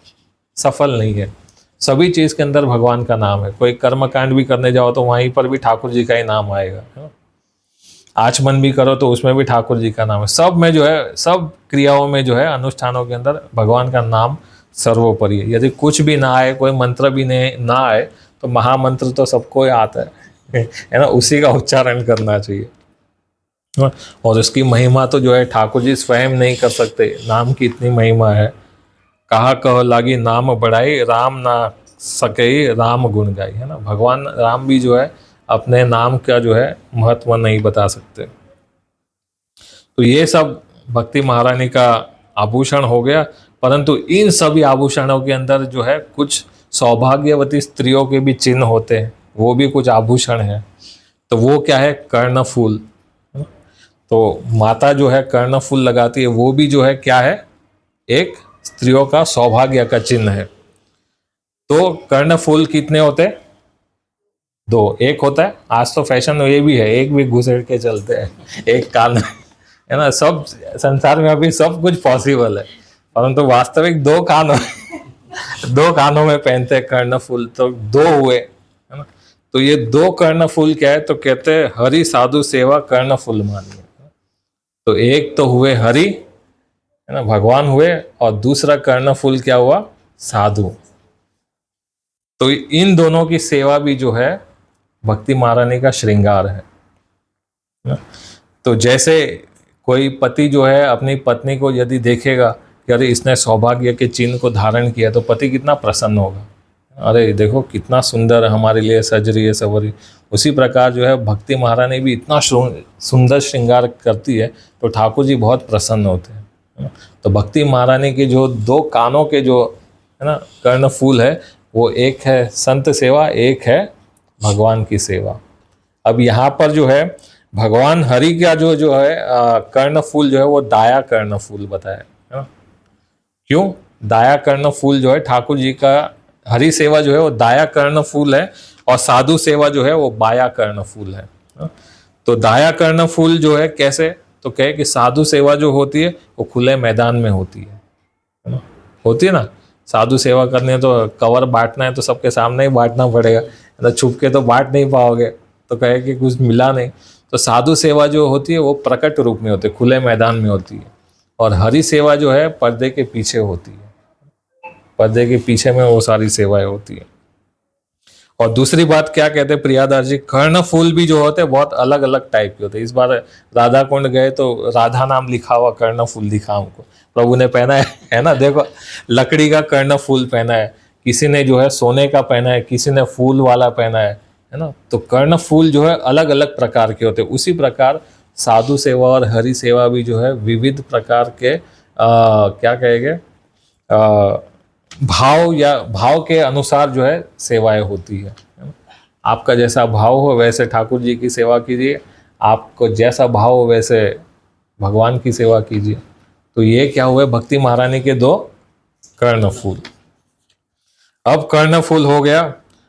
सफल नहीं है। सभी चीज के अंदर भगवान का नाम है। कोई कर्म कांड भी करने जाओ तो वहीं पर भी ठाकुर जी का ही नाम आएगा, है ना। आचमन भी करो तो उसमें भी ठाकुर जी का नाम है। सब में जो है, सब क्रियाओं में जो है, अनुष्ठानों के अंदर भगवान का नाम सर्वोपरि है। यदि कुछ भी ना आए, कोई मंत्र भी ना आए, तो महामंत्र तो सबको आता है ना, उसी का उच्चारण करना चाहिए। और उसकी महिमा तो जो है ठाकुर जी स्वयं नहीं कर सकते। नाम की इतनी महिमा है, कहा कह लागी नाम बढ़ाई, राम ना सके राम गुण गाई, है ना। भगवान राम भी जो है अपने नाम का जो है महत्व नहीं बता सकते। तो ये सब भक्ति महारानी का आभूषण हो गया। परंतु इन सभी आभूषणों के अंदर जो है कुछ सौभाग्यवती स्त्रियों के भी चिन्ह होते हैं, वो भी कुछ आभूषण है। तो वो क्या है, कर्णफूल। तो माता जो है कर्णफूल लगाती है, वो भी जो है क्या है, एक स्त्रियों का सौभाग्य का चिन्ह है। तो कर्णफूल कितने होते हैं, 2। एक होता है, आज तो फैशन ये भी है, एक भी घुसेड़ के चलते हैं, एक कान, है ना। सब संसार में अभी सब कुछ पॉसिबल है, परंतु वास्तविक 2 कान 2 कानों में पहनते हैं कर्णफूल। तो 2 हुए, है ना। तो ये 2 कर्णफूल क्या है, तो कहते हैं हरि साधु सेवा कर्णफूल मानिए। तो एक तो हुए हरि, है ना, भगवान हुए, और दूसरा कर्णफूल क्या हुआ, साधु। तो इन दोनों की सेवा भी जो है भक्ति महारानी का श्रृंगार है ना। तो जैसे कोई पति जो है अपनी पत्नी को यदि देखेगा कि अरे इसने सौभाग्य के चिन्ह को धारण किया, तो पति कितना प्रसन्न होगा, अरे देखो कितना सुंदर हमारे लिए सज रही है सवरी। उसी प्रकार जो है भक्ति महारानी भी इतना सुंदर श्रृंगार करती है तो ठाकुर जी बहुत प्रसन्न होते हैं, है ना। तो भक्ति महारानी के जो 2 कानों के जो है ना कर्ण फूल है, वो एक है संत सेवा, एक है भगवान की सेवा। अब यहाँ पर जो है भगवान हरि का जो है कर्ण फूल जो है वो दाया कर्ण फूल बताया है ना। क्यों? दाया कर्ण फूल जो है ठाकुर जी का, हरि सेवा जो है वो दाया कर्ण फूल है और साधु सेवा जो है वो बाया कर्ण फूल है। तो दाया कर्ण फूल जो है कैसे, तो कहे कि साधु सेवा जो होती है वो खुले मैदान में होती है ना, होती है ना। साधु सेवा करनी है तो कवर बांटना है तो सबके सामने ही बांटना पड़ेगा, ना छुप के तो बांट नहीं पाओगे, तो कहे कि कुछ मिला नहीं। तो साधु सेवा जो होती है वो प्रकट रूप में होती है, खुले मैदान में होती है। और हरि सेवा जो है पर्दे के पीछे होती है, पर्दे के पीछे में वो सारी सेवाएं होती है। और दूसरी बात क्या कहते हैं प्रियादास जी, कर्ण फूल भी जो होते हैं बहुत अलग अलग टाइप के होते हैं। इस बार राधा कुंड गए तो राधा नाम लिखा हुआ कर्ण फूल दिखा हमको, प्रभु ने पहना है ना। देखो लकड़ी का कर्ण फूल पहना है, किसी ने जो है सोने का पहना है, किसी ने फूल वाला पहना है ना। तो कर्ण फूल जो है अलग अलग प्रकार के होते हैं। उसी प्रकार साधु सेवा और हरि सेवा भी जो है विविध प्रकार के क्या कहेंगे भाव या भाव के अनुसार जो है सेवाएं होती है ना। आपका जैसा भाव हो वैसे ठाकुर जी की सेवा कीजिए, आपको जैसा भाव हो वैसे भगवान की सेवा कीजिए। तो ये क्या हुए भक्ति महारानी के 2 कर्ण फूल। अब कर्ण फूल हो गया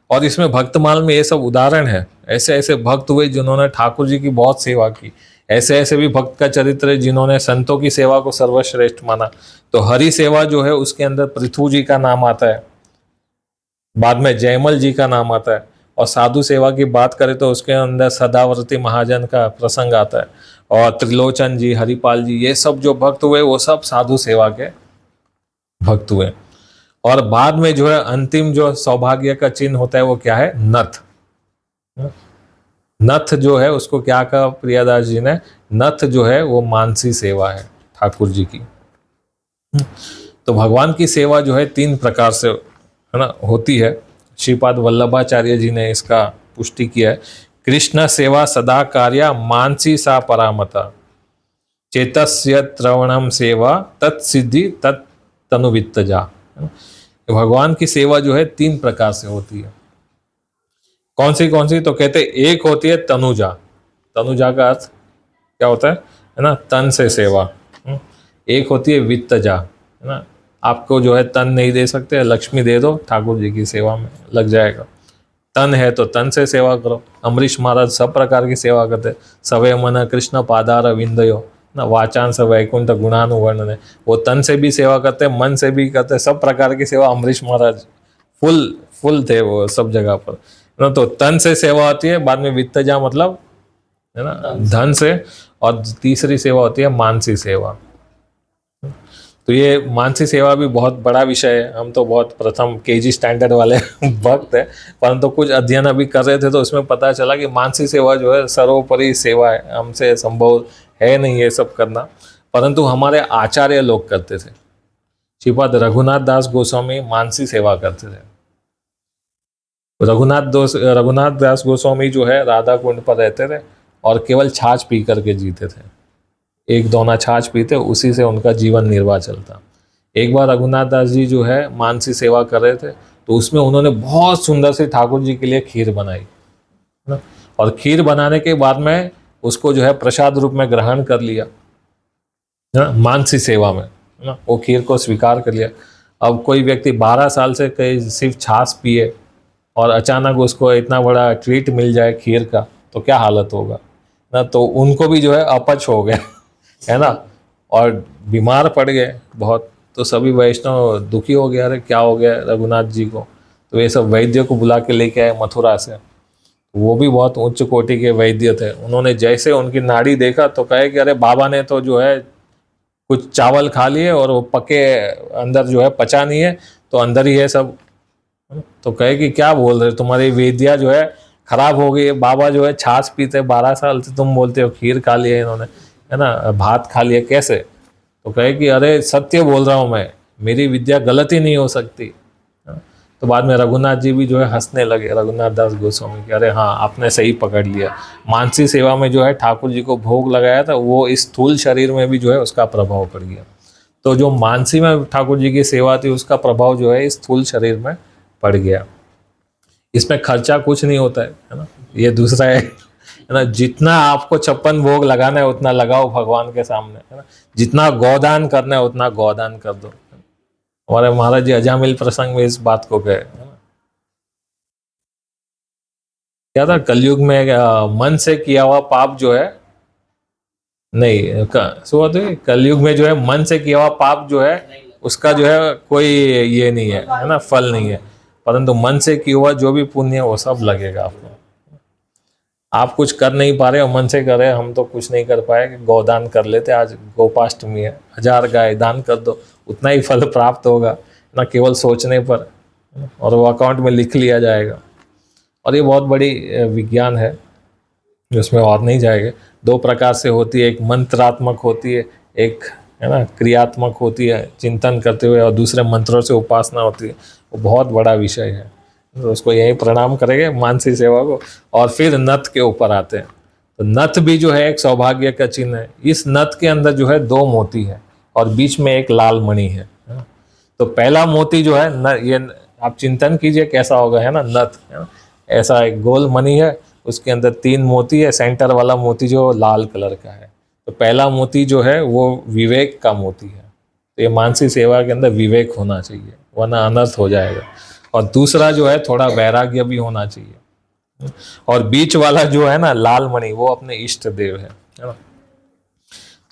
और इसमें भक्तमाल में ये सब उदाहरण है। ऐसे ऐसे भक्त हुए जिन्होंने ठाकुर जी की बहुत सेवा की, ऐसे ऐसे भी भक्त का चरित्र है जिन्होंने संतों की सेवा को सर्वश्रेष्ठ माना। तो हरि सेवा जो है उसके अंदर पृथु जी का नाम आता है, बाद में जयमल जी का नाम आता है। और साधु सेवा की बात करें तो उसके अंदर सदावर्ती महाजन का प्रसंग आता है, और त्रिलोचन जी, हरिपाल जी, ये सब जो भक्त हुए वो सब साधु सेवा के भक्त हुए। और बाद में जो है अंतिम जो सौभाग्य का चिन्ह होता है वो क्या है, नथ। नथ जो है उसको क्या कहा प्रियादास जी ने, नथ जो है वो मानसी सेवा है ठाकुर जी की। तो भगवान की सेवा जो है 3 प्रकार से है ना होती है। श्रीपाद वल्लभाचार्य जी ने इसका पुष्टि किया है। कृष्ण सेवा सदा कार्या मानसी सा परामता, चेतस्य त्रवणम सेवा तत्सिद्धि तत्तनुवित्तजा। भगवान की सेवा जो है 3 प्रकार से होती है। कौन सी, तो कहते एक होती है तनुजा। तनुजा का अर्थ क्या होता है ना, तन से सेवा। एक होती है वित्तजा, है ना, आपको जो है तन नहीं दे सकते, लक्ष्मी दे दो, ठाकुर जी की सेवा में लग जाएगा। तन है तो तन से सेवा करो। अमरीश महाराज सब प्रकार की सेवा करते, सवे मन कृष्ण पादार विंदयो ना, वाचांस वैकुंठ गुणानुवर्णन, वो तन से भी सेवा करते, मन से भी करते, सब प्रकार की सेवा अमरीश महाराज फुल थे वो सब जगह पर ना। तो तन से सेवा होती है, बाद में वित्तजा मतलब है ना धन से, और तीसरी सेवा होती है मानसी सेवा। तो ये मानसी सेवा भी बहुत बड़ा विषय है। हम तो बहुत प्रथम केजी स्टैंडर्ड वाले भक्त है, परंतु कुछ अध्ययन अभी कर रहे थे तो उसमें पता चला कि मानसी सेवा जो है सर्वोपरि सेवा है, हमसे संभव है नहीं ये सब करना, परंतु हमारे आचार्य लोग करते थे। श्रीपाद रघुनाथ दास गोस्वामी मानसी सेवा करते थे। रघुनाथ दास गोस्वामी जो है राधा कुंड पर रहते थे और केवल छाछ पी करके जीते थे। 1 दोना छाछ पीते, उसी से उनका जीवन निर्वाह चलता। एक बार रघुनाथ दास जी जो है मानसी सेवा कर रहे थे, तो उसमें उन्होंने बहुत सुंदर से ठाकुर जी के लिए खीर बनाई ना, और खीर बनाने के बाद में उसको जो है प्रसाद रूप में ग्रहण कर लिया ना, मानसी सेवा में ना, वो खीर को स्वीकार कर लिया। अब कोई व्यक्ति 12 साल से कहीं सिर्फ छाछ पिए और अचानक उसको इतना बड़ा ट्रीट मिल जाए खीर का, तो क्या हालत होगा ना। तो उनको भी जो है अपच हो गया है ना, और बीमार पड़ गए बहुत। तो सभी वैष्णव दुखी हो गया, अरे क्या हो गया रघुनाथ जी को। तो ये सब वैद्य को बुला के लेके आए मथुरा से। वो भी बहुत उच्च कोटि के वैद्य थे। उन्होंने जैसे उनकी नाड़ी देखा तो कहे कि अरे बाबा ने तो जो है कुछ चावल खा लिए और वो पके अंदर जो है पचा नहीं है, तो अंदर ही है सब। तो कहे कि क्या बोल रहे, तुम्हारी वेदिया जो है खराब हो गई है। बाबा जो है छाछ पीते 12 साल से, तुम बोलते हो खीर खा लिया इन्होंने। है ना भात खा लिया, कैसे? तो कहे कि अरे सत्य बोल रहा हूँ मैं, मेरी विद्या गलत ही नहीं हो सकती। तो बाद में रघुनाथ जी भी जो है हंसने लगे, रघुनाथ दास गोस्वामी कि अरे हाँ आपने सही पकड़ लिया, मानसी सेवा में जो है ठाकुर जी को भोग लगाया था, वो इस स्थूल शरीर में भी जो है उसका प्रभाव पड़ गया। तो जो मानसी में ठाकुर जी की सेवा थी उसका प्रभाव जो है इस स्थूल शरीर में पड़ गया। इसमें खर्चा कुछ नहीं होता है ना। ये दूसरा है ना, जितना आपको 56 भोग लगाना है उतना लगाओ भगवान के सामने, है ना। जितना गौदान करना है उतना गौदान कर दो। हमारे महाराज जी अजामिल प्रसंग में इस बात को कहे, है ना। क्या था कलयुग में मन से किया हुआ पाप जो है नहीं सो तो कलयुग में जो है मन से किया हुआ पाप जो है उसका जो है कोई ये नहीं है ना, फल नहीं है। परंतु मन से किया हुआ जो भी पुण्य है वो सब लगेगा आपको। आप कुछ कर नहीं पा रहे हो, मन से कर रहे, हम तो कुछ नहीं कर पाए, गोदान कर लेते, आज गोपाष्टमी है, 1000 गाय दान कर दो, उतना ही फल प्राप्त होगा ना, केवल सोचने पर, और वो अकाउंट में लिख लिया जाएगा। और ये बहुत बड़ी विज्ञान है, उसमें और नहीं जाएंगे। 2 प्रकार से होती है, एक मंत्रात्मक होती है, एक है ना क्रियात्मक होती है चिंतन करते हुए, और दूसरे मंत्रों से उपासना होती है। वो बहुत बड़ा विषय है, तो उसको यही प्रणाम करेंगे मानसी सेवा को। और फिर नथ के ऊपर आते हैं। तो नथ भी जो है एक सौभाग्य का चिन्ह है। इस नथ के अंदर जो है 2 मोती है और बीच में एक लाल मणि है ना? तो पहला मोती जो है न, ये आप चिंतन कीजिए कैसा होगा, है ना, नथ, है ना, ऐसा एक गोल मणि है, उसके अंदर 3 मोती है, सेंटर वाला मोती जो लाल कलर का है। तो पहला मोती जो है वो विवेक का मोती है। तो ये मानसी सेवा के अंदर विवेक होना चाहिए, वरना अनर्थ हो जाएगा। और दूसरा जो है थोड़ा वैराग्य भी होना चाहिए। और बीच वाला जो है ना लाल मणि, वो अपने इष्ट देव है ना।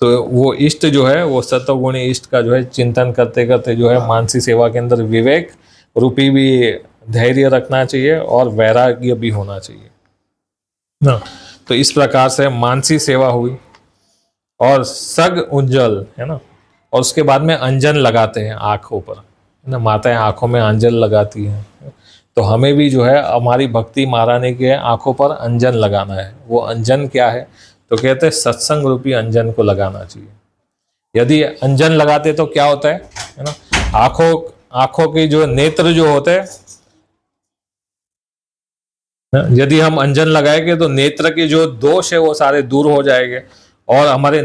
तो वो इष्ट जो है वो सत्वगुणी इष्ट का जो है चिंतन करते करते जो है मानसी सेवा के अंदर विवेक रूपी भी धैर्य रखना चाहिए और वैराग्य भी होना चाहिए ना। तो इस प्रकार से मानसी सेवा हुई। और सग उज्जवल है ना, और उसके बाद में अंजन लगाते हैं आँखों पर, है ना, माताएं आँखों में अंजन लगाती हैं। तो हमें भी जो है हमारी भक्ति माराने के आँखों पर अंजन लगाना है। वो अंजन क्या है? तो कहते हैं सत्संग रूपी अंजन को लगाना चाहिए। यदि अंजन लगाते तो क्या होता है ना, आँखों के जो नेत्र जो होते हैं, यदि हम अंजन लगाएंगे तो नेत्र के जो दोष है वो सारे दूर हो जाएंगे और हमारे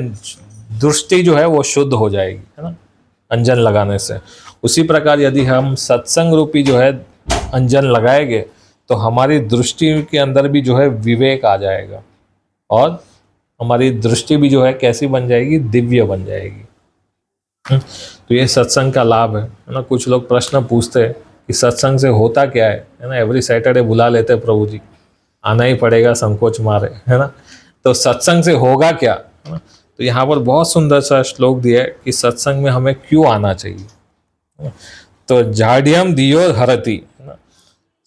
दृष्टि जो है वो शुद्ध हो जाएगी, है ना, अंजन लगाने से। उसी प्रकार यदि हम सत्संग रूपी जो है अंजन लगाएंगे तो हमारी दृष्टि के अंदर भी जो है विवेक आ जाएगा और हमारी दृष्टि भी जो है कैसी बन जाएगी? दिव्य बन जाएगी। तो ये सत्संग का लाभ है ना। कुछ लोग प्रश्न पूछते हैं कि सत्संग से होता क्या है ना। एवरी सैटरडे बुला लेते हैं प्रभु जी, आना ही पड़ेगा संकोच मारे, है ना। तो सत्संग से होगा क्या, है ना। तो यहाँ पर बहुत सुंदर सा श्लोक दिया है कि सत्संग में हमें क्यों आना चाहिए। तो जाड्यम दियो हरति, है ना।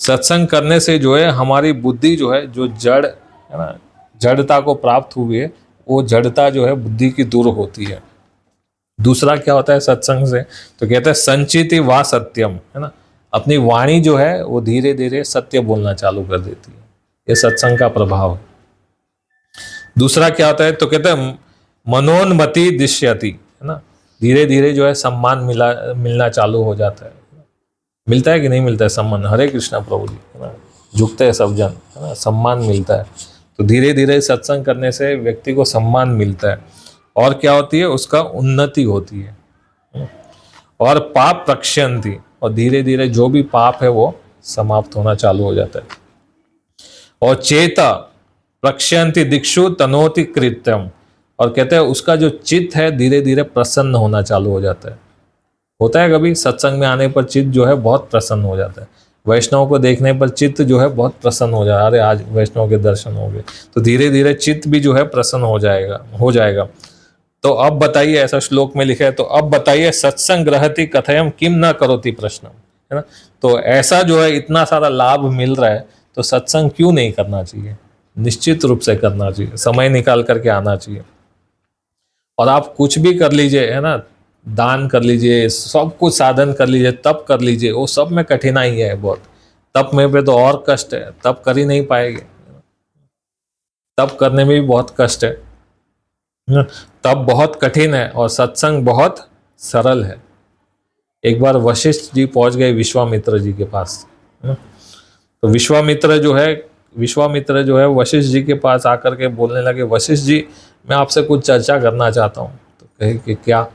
सत्संग करने से जो है हमारी बुद्धि जो है, जो जड़ है ना, जड़ता को प्राप्त हुई है, वो जड़ता जो है बुद्धि की दूर होती है। दूसरा क्या होता है सत्संग से? तो कहते हैं संचिति वा सत्यम, है ना। अपनी वाणी जो है वो धीरे धीरे सत्य बोलना चालू कर देती है। ये सत्संग का प्रभाव है। दूसरा क्या होता है? तो कहते हैं मनोन्मति दिश्यति, है ना। धीरे धीरे जो है सम्मान मिलना चालू हो जाता है। मिलता है कि नहीं मिलता है सम्मान? हरे कृष्णा प्रभु जी, है ना, झुकते हैं सब जन, है ना, सम्मान मिलता है। तो धीरे धीरे सत्संग करने से व्यक्ति को सम्मान मिलता है। और क्या होती है? उसका उन्नति होती है। और पाप प्रक्षयंती, और धीरे धीरे जो भी पाप है वो समाप्त होना चालू हो जाता है। और चेता प्रक्षयंती दिक्षु तनोति कृत्यम, और कहते हैं उसका जो चित्त है धीरे धीरे प्रसन्न होना चालू हो जाता है। होता है कभी सत्संग में आने पर चित्त जो है बहुत प्रसन्न हो जाता है। वैष्णव को देखने पर चित्त जो है बहुत प्रसन्न हो जाता है, अरे आज वैष्णव के दर्शन हो गए। तो धीरे धीरे चित्त भी जो है प्रसन्न हो जाएगा। तो अब बताइए, ऐसा श्लोक में लिखा है, तो अब बताइए सत्संग ग्रहति कथयम किम न करोति प्रश्न, है ना। तो ऐसा जो है इतना सारा लाभ मिल रहा है तो सत्संग क्यों नहीं करना चाहिए? निश्चित रूप से करना चाहिए, समय निकाल करके आना चाहिए। और आप कुछ भी कर लीजिए, है ना, दान कर लीजिए, सब कुछ साधन कर लीजिए, तप कर लीजिए, वो सब में कठिनाई है बहुत। तप में पे तो और कष्ट है, तप कर ही नहीं पाएंगे। तप करने में भी बहुत कष्ट है। तप बहुत कठिन है और सत्संग बहुत सरल है। एक बार वशिष्ठ जी पहुंच गए विश्वामित्र जी के पास, है ना? तो विश्वामित्र जो है वशिष्ठ जी के पास आकर के बोलने लगे, वशिष्ठ जी मैं आपसे कुछ चर्चा करना चाहता हूँ। तो कहे कि क्या?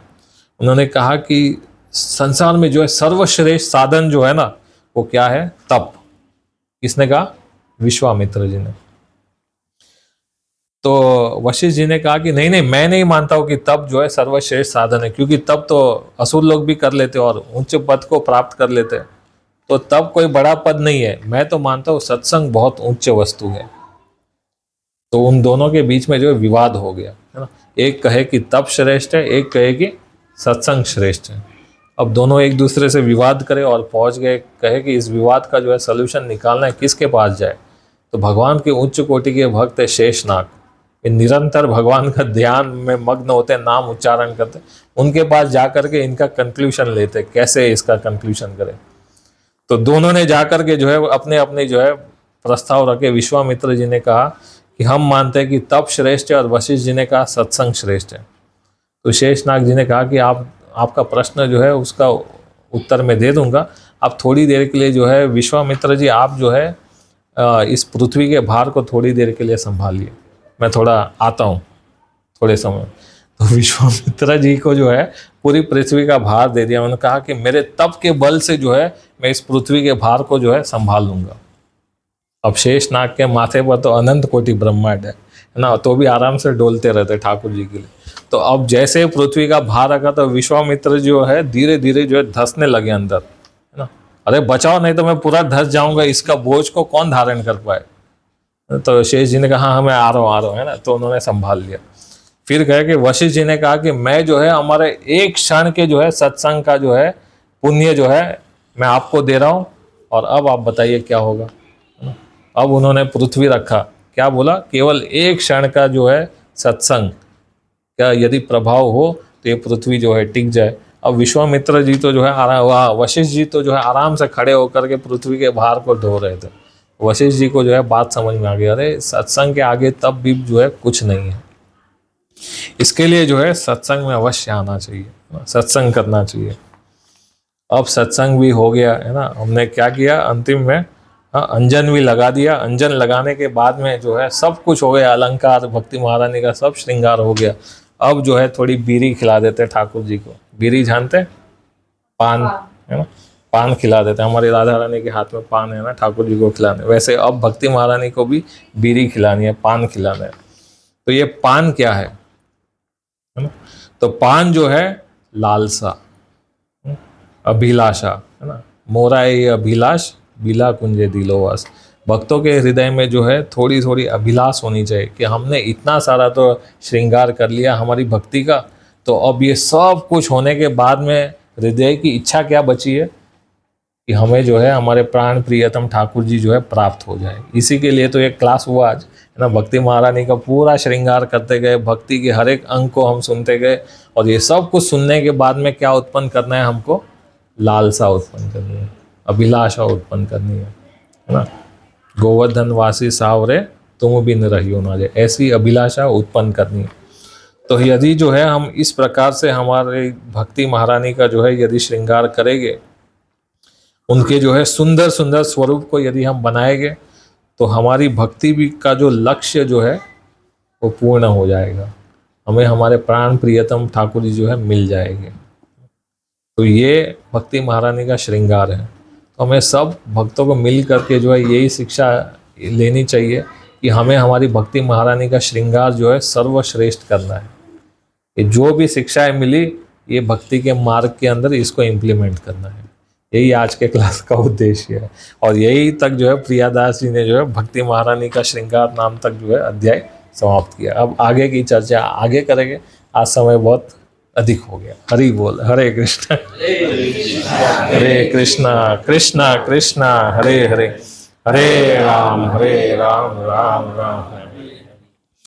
उन्होंने कहा कि संसार में जो है सर्वश्रेष्ठ साधन जो है ना वो क्या है? तप। किसने कहा? विश्वामित्र जी ने। तो वशिष्ठ जी ने कहा कि नहीं नहीं, मैं नहीं मानता हूं कि तप जो है सर्वश्रेष्ठ साधन है, क्योंकि तप तो असुर लोग भी कर लेते और उच्च पद को प्राप्त कर लेते, तो तप कोई बड़ा पद नहीं है। मैं तो मानता हूं सत्संग बहुत उच्च वस्तु है। तो उन दोनों के बीच में जो है विवाद हो गया, है ना? एक कहे कि तप श्रेष्ठ है, एक कहे कि सत्संग श्रेष्ठ है। अब दोनों एक दूसरे से विवाद करे और पहुंच गए, कहे कि इस विवाद का जो है सोल्यूशन निकालना है, किसके पास जाए? तो भगवान के उच्च कोटि के भक्त है शेषनाग, ये निरंतर भगवान का ध्यान में मग्न होते, नाम उच्चारण करते, उनके पास जाकर के इनका कंक्लूजन लेते, कैसे इसका कंक्लूजन करें। तो दोनों ने जाकर के जो है अपने अपने जो है प्रस्ताव रखे। विश्वामित्र जी ने कहा कि हम मानते हैं कि तप श्रेष्ठ है, और वशिष्ठ जी ने कहा सत्संग श्रेष्ठ है। तो शेषनाग जी ने कहा कि आपका प्रश्न जो है उसका उत्तर मैं दे दूंगा, आप थोड़ी देर के लिए जो है विश्वामित्र जी आप जो है इस पृथ्वी के भार को थोड़ी देर के लिए संभालिए, मैं थोड़ा आता हूँ थोड़े समय। तो विश्वामित्र जी को जो है पूरी पृथ्वी का भार दे दिया। उन्होंने कहा कि मेरे तप के बल से जो है मैं इस पृथ्वी के भार को जो है संभाल लूंगा। अब शेषनाग के माथे पर तो अनंत कोटि ब्रह्मांड है ना, तो भी आराम से डोलते रहते ठाकुर जी के लिए। तो अब जैसे पृथ्वी का भार रखा तो विश्वामित्र जो है धीरे धीरे जो है धंसने लगे अंदर, है ना? अरे बचाओ, नहीं तो मैं पूरा धंस जाऊंगा, इसका बोझ को कौन धारण कर पाए। तो शेष जी ने कहा हाँ मैं आ रहा हूँ, है ना? तो उन्होंने संभाल लिया। फिर कहे कि वशिष्ठ जी ने कहा कि मैं जो है हमारे एक क्षण के जो है सत्संग का जो है पुण्य जो है मैं आपको दे रहा हूँ, और अब आप बताइए क्या होगा। अब उन्होंने पृथ्वी रखा, क्या बोला? केवल एक क्षण का जो है सत्संग का यदि प्रभाव हो तो ये पृथ्वी जो है टिक जाए। अब विश्वामित्र जी तो जो है वशिष्ठ जी तो जो है आराम से खड़े होकर के पृथ्वी के भार को ढो रहे थे। वशिष्ठ जी को जो है बात समझ में आ गई, अरे सत्संग के आगे तब भी जो है कुछ नहीं है। इसके लिए जो है सत्संग में अवश्य आना चाहिए, सत्संग करना चाहिए। अब सत्संग भी हो गया, है ना? हमने क्या किया अंतिम में? अंजन भी लगा दिया। अंजन लगाने के बाद में जो है सब कुछ हो गया, अलंकार भक्ति महारानी का सब श्रृंगार हो गया। अब जो है थोड़ी बीड़ी खिला देते ठाकुर जी को। बीड़ी जानते? पान, है ना? पान खिला देते। हमारी राधा रानी के हाथ में पान है ना, ठाकुर जी को खिलाने। वैसे अब भक्ति महारानी को भी बीड़ी खिलानी है, पान खिलाना है। तो ये पान क्या है ना? तो पान जो है लालसा, अभिलाषा, है ना? मोरा ये अभिलाष बिला कुंजे दिलोवास। भक्तों के हृदय में जो है थोड़ी थोड़ी अभिलाष होनी चाहिए कि हमने इतना सारा तो श्रृंगार कर लिया हमारी भक्ति का, तो अब ये सब कुछ होने के बाद में हृदय की इच्छा क्या बची है कि हमें जो है हमारे प्राण प्रियतम ठाकुर जी जो है प्राप्त हो जाए। इसी के लिए तो एक क्लास हुआ आज, है ना? भक्ति महारानी का पूरा श्रृंगार करते गए, भक्ति के हर एक अंग को हम सुनते गए, और ये सब कुछ सुनने के बाद में क्या उत्पन्न करना है हमको? लालसा उत्पन्न करनी है, अभिलाषा उत्पन्न करनी है ना? गोवर्धन वासी सावरे तुम बिन रहियो ना जाए, ऐसी अभिलाषा उत्पन्न करनी है। तो यदि जो है हम इस प्रकार से हमारे भक्ति महारानी का जो है यदि श्रृंगार करेंगे, उनके जो है सुंदर सुंदर स्वरूप को यदि हम बनाएंगे, तो हमारी भक्ति भी का जो लक्ष्य जो है वो पूर्ण हो जाएगा। हमें हमारे प्राण प्रियतम ठाकुर जी जो है मिल जाएंगे। तो ये भक्ति महारानी का श्रृंगार है। तो हमें सब भक्तों को मिल करके जो है यही शिक्षा लेनी चाहिए कि हमें हमारी भक्ति महारानी का श्रृंगार जो है सर्वश्रेष्ठ करना है। ये जो भी शिक्षाएं मिली ये भक्ति के मार्ग के अंदर इसको इम्प्लीमेंट करना है। यही आज के क्लास का उद्देश्य है। और यही तक जो है प्रियादास जी ने जो है भक्ति महारानी का श्रृंगार नाम तक जो है अध्याय समाप्त किया। अब आगे की चर्चा आगे करेंगे, आज समय बहुत अधिक हो गया। हरि बोल, हरे कृष्ण हरे कृष्णा कृष्णा कृष्णा हरे हरे, हरे राम राम राम